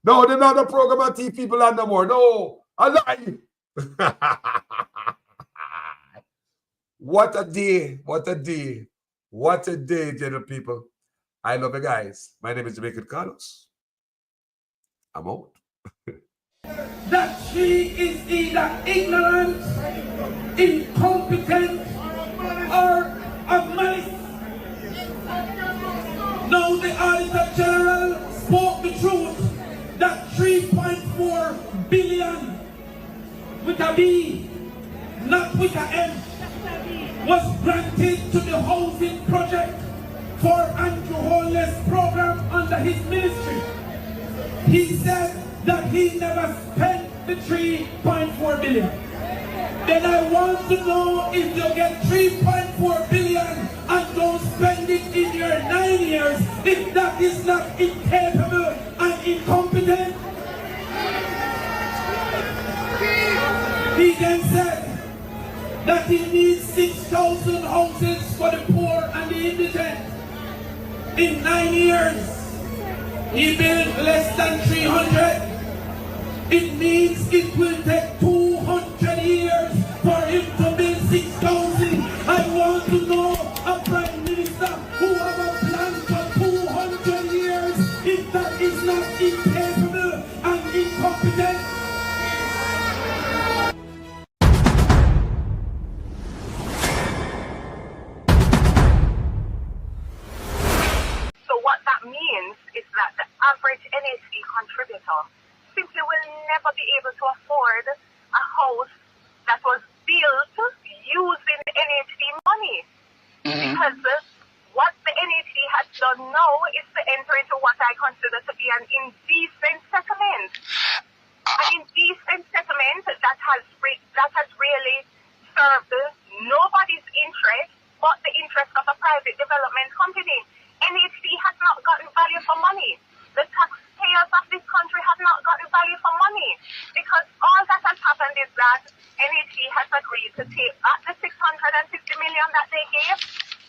No, they not the program of taking people land no more. No, I lie. What a day. What a day. What a day, general people. I love you guys. My name is Jamaican Carlos. I'm out. That she is either ignorant, incompetent, or of malice. Now the Auditor General spoke the truth that 3.4 billion with a B, not with a M, was granted to the housing project for Andrew Holness program under his ministry. He said that he never spent the 3.4 billion. Then I want to know if you get 3.4 billion and don't spend it in your 9 years, if that is not incapable and incompetent. He then said that he needs 6,000 houses for the poor and the indigent. In 9 years, he built less than 300. It means it will take 200 years for him to build 6,000. I want to know a prime minister who have a plan for 200 years, if that is not incapable and incompetent. So what that means is that the average NHC contributor simply will never be able to afford a house that was built using NHC money. Because what the NHC has done now is to enter into what I consider to be an indecent settlement. An indecent settlement that has really served nobody's interest but the interest of a private development company. NHC has not gotten value for money. The taxpayers of this country have not gotten value for money, because all that has happened is that NHC has agreed to take back the $650 million that they gave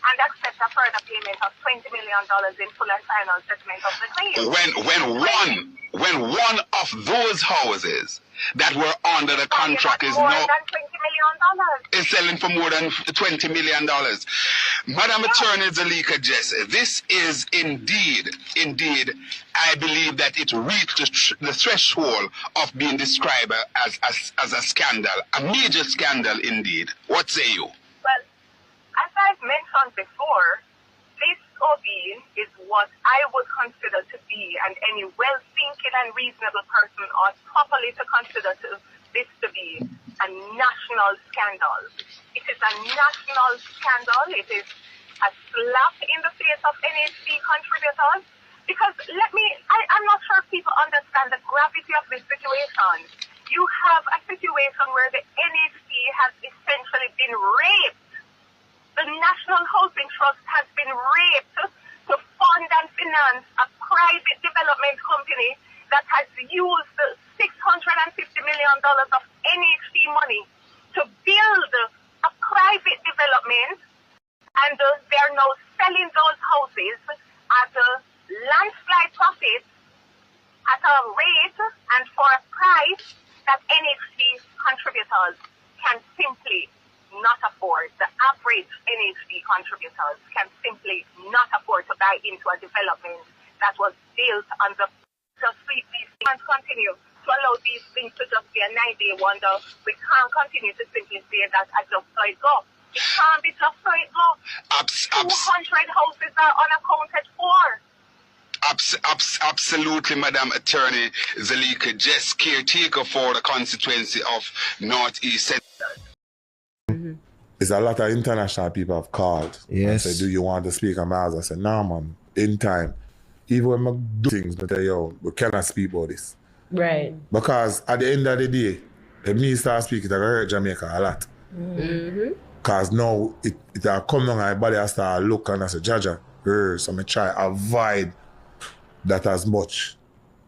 and accept a further payment of $20 million in full and final settlement of the claim. When one of those houses that were under the contract is now is selling for more than $20 million. Madam Attorney Zalika Jess, this is indeed, I believe that it reached the threshold of being described as a scandal, a major scandal indeed. What say you? Well, as I've mentioned before, this OB is what I would consider to be, and any well-thinking and reasonable person ought properly to consider this to be a national scandal. It is a national scandal. It is a slap in the face of NHC contributors. Because I'm not sure if people understand the gravity of this situation. You have a situation where the NHC has essentially been raped. The National Housing Trust has been raped to fund and finance a private development company that has used the $650 million of NHC money to build a private development, and they're now selling those houses at a landslide profit at a rate and for a price that NHC contributors can simply not afford. The average NHC contributors can simply not afford to buy into a development that was built on the sweet these things and continue to allow these things to just be a 9-day wonder. We can't continue to simply say that I just saw it go. It can't be just so it go. 200 houses are unaccounted for. Absolutely, Madam Attorney Zalika Jess, caretaker for the constituency of Northeast. There's a lot of international people have called. Yes. And said, do you want to speak on Miles? I said, no, man, in time. Even when I do things, I tell you, we cannot speak about this. Right. Because at the end of the day, if me start speaking, I hurt Jamaica a lot. Because now it come down and my body start look and I say, Jaja, so I try avoid that as much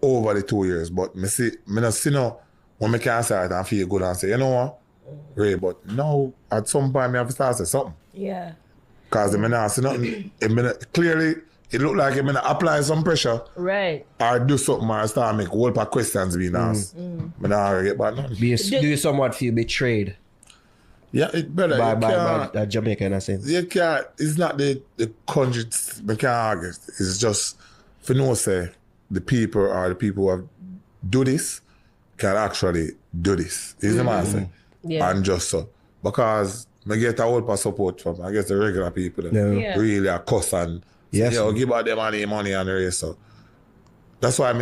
over the 2 years. But I not see now when I can say it and feel good and say, you know what? Right, but now at some point I have to start say something. Yeah. Because I not see nothing. Clearly, it look like I'm gonna apply some pressure. Right. Or do something or start make a whole lot of questions being asked. I not get back nothing. Do you somewhat feel betrayed? Yeah, it better. By Jamaica in a sense. You can't, it's not the country, I can't argue. It's just, for no say, the people who have do this can actually do this. Is the man say? Yeah. And just so. Because I get a whole lot of support from, I guess the regular people that really are cuss and say, yo, give out them money and the rest. So that's why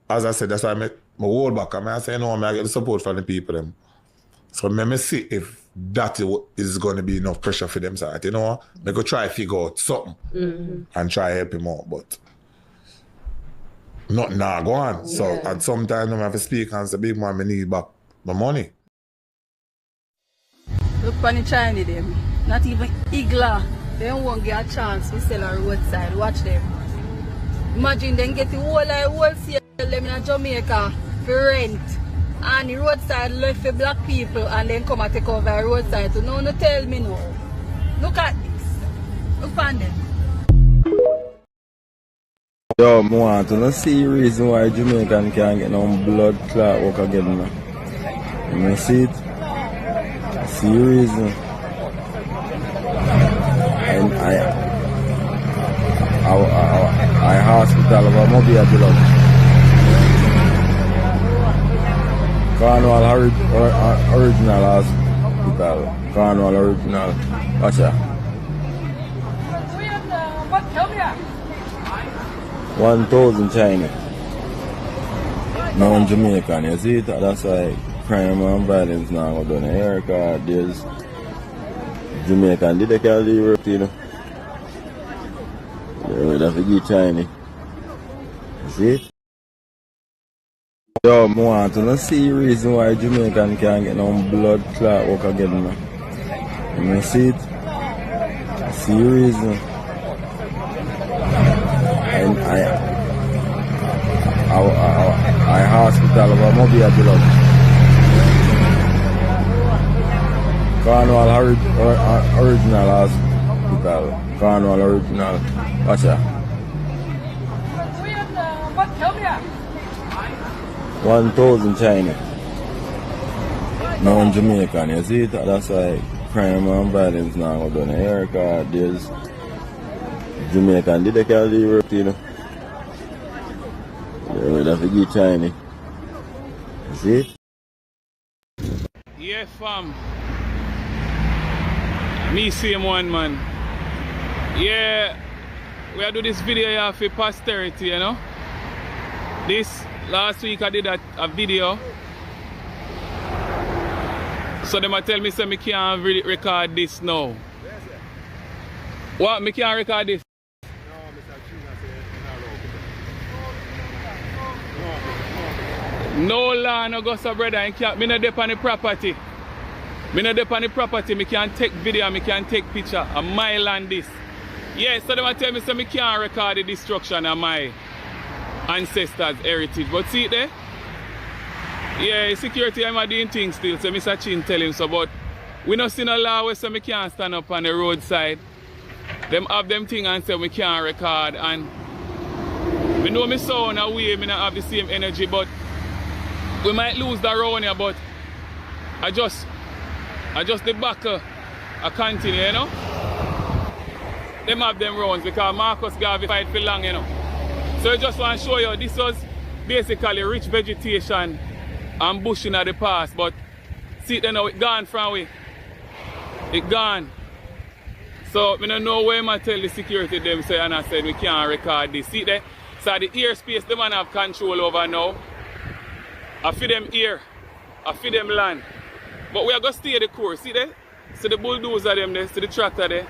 as I said, that's why I hold back. I say, no, I get the support from the people. Them. So let me see if that is going to be enough pressure for them. So, you know, I go try to figure out something and try to help him out. But nothing now go on. So at some time I have to speak and say, big man, I need back my money. Look on the Chinese them. Not even Igla. They won't get a chance to sell on roadside. Watch them. Imagine them get the wholesale them in Jamaica for rent. And the roadside left for black people and then come and take over the roadside. So no tell me no. Look at this. Look on them. Yo, I want to see the reason why Jamaican can't get no blood clot work again now. You see it? See the reason. And I hospital of a mobile blood. Cornwall original hospital. Cornwall original. Watch that. 1,000 China. Now in Jamaica, you see it? That's why crime and violence now go down here, because there's Jamaican did they call the Europe, you know. They would have to give China. You see it? Yo, I want to see the reason why Jamaican can't get no blood clot work again now. You see it? See the reason. And I hospital of a mobile blood. Cornwall original hospital. Cornwall original. Watch that. 1,000 China. Now in Jamaica, you see it? That's why crime and violence now go down here, because there's Jamaican did they call the Europe, you know. They would have to give China. You see it? Yeah, fam. Me same one, man. Yeah, we are do this video here for posterity, you know. This last week I did a video. So they might tell me say me can't really record this now. What? Me can't record this? No land, no go so brother. I can't. Me not depend on the property. Me not depend on the property. Me can take video. Me can take picture. A my land this. Yes, so they might tell me so me can't record the destruction of my ancestors' heritage. But see it there? Yeah, security I'm doing things still. So Mr. Chin tell him so. But we not see no law where so me can't stand up on the roadside. Them have them thing and say we can't record. And we know me sound away. Me not have the same energy, but we might lose the round here, but I just the back I continue, you know. Them have them rounds because Marcus Garvey fight for long, you know. So I just want to show you this was basically rich vegetation and bush in the past, but see it now, it gone from we. It gone. So I don't know where I tell the security them say and I said we can't record this. See there? So the airspace the man have control over now. I feed them air, I feed them land. But we are going to stay the course, see there? See the bulldozer them there, see the tractor there?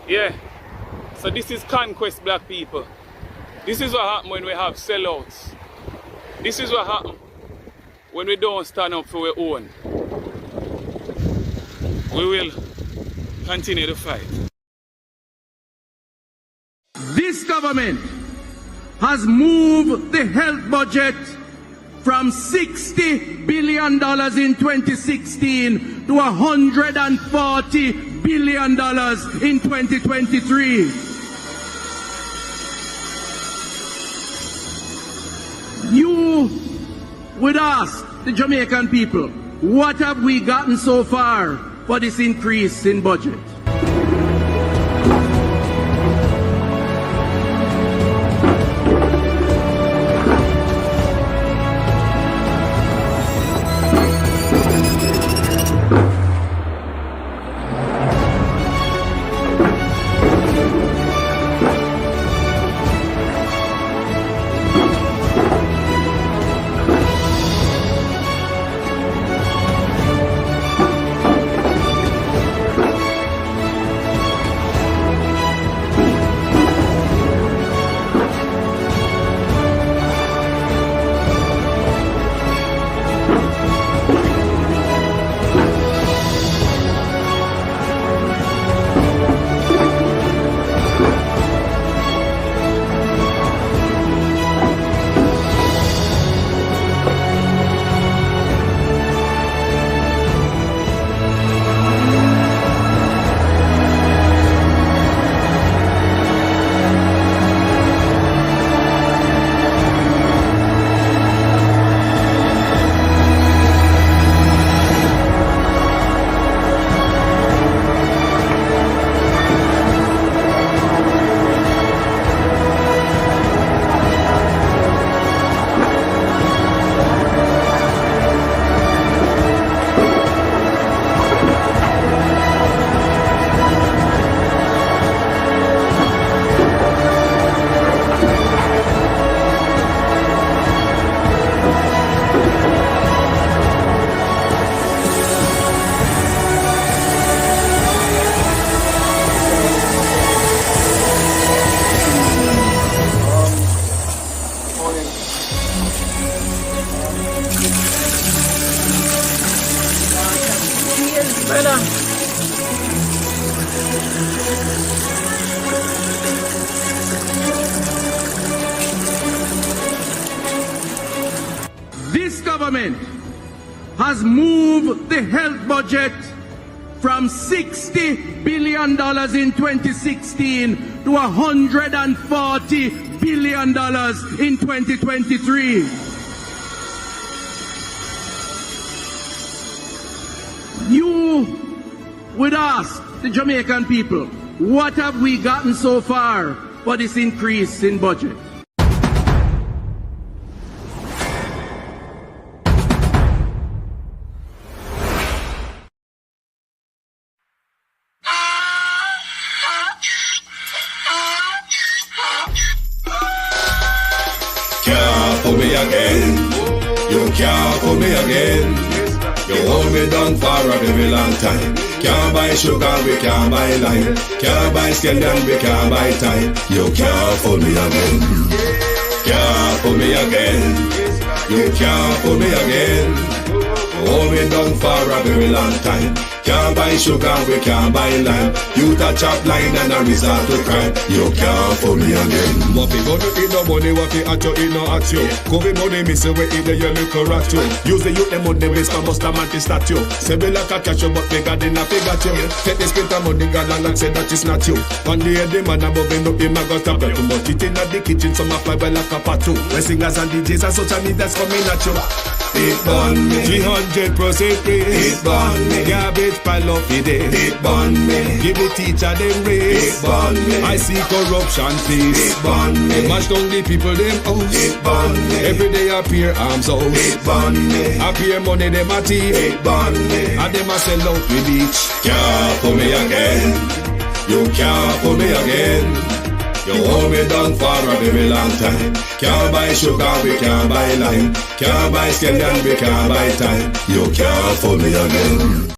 Yeah. So this is conquest, black people. This is what happens when we have sellouts. This is what happens when we don't stand up for our own. We will continue the fight. This government has moved the health budget from $60 billion in 2016 to $140 billion in 2023. You would ask the Jamaican people, what have we gotten so far for this increase in budget? This government has moved the health budget from $60 billion in 2016 to $140 billion in 2023. You would ask the Jamaican people, what have we gotten so far for this increase in budget? Can't pull me again. You can't pull me again. You hold me down for a very long time. Can't buy sugar, we can't buy lime. Can't buy scallion, we can't buy time. You can't pull me again. Can't pull me again. You can't pull me again. Hold me down for a very long time. Can't buy sugar, we can't buy lime. You touch up line and a resort to crime. You can't pull me again. What we gonna eat no money, what we at you, eat no at you. Covid money, me say we eat the yellow rat you. Use the youth, them money, waste my most man to statue. Say we like a catch you, but we got in a figure you. Take the spit of money, God and say that is not you. One day the man above him up him, I got to too much. It in the kitchen, some of my well like a patu. When singers and DJs and social media's coming at you. It burn me. 300% raise. It burn me. Garbage pile up the day. It burn me. Give the teacher them raise. It burn me. I see corruption please. It burn me. Mash down the people them house. It burn me. Every day appear arms out. It burn me. Appear money them a thief. It burn me. And them a sell out with each. Can't pull me again. You can't pull me again. You hold me down for a very long time. Can't buy sugar, we can't buy lime. Can't buy scallion, we can't buy time. You can't pull me again.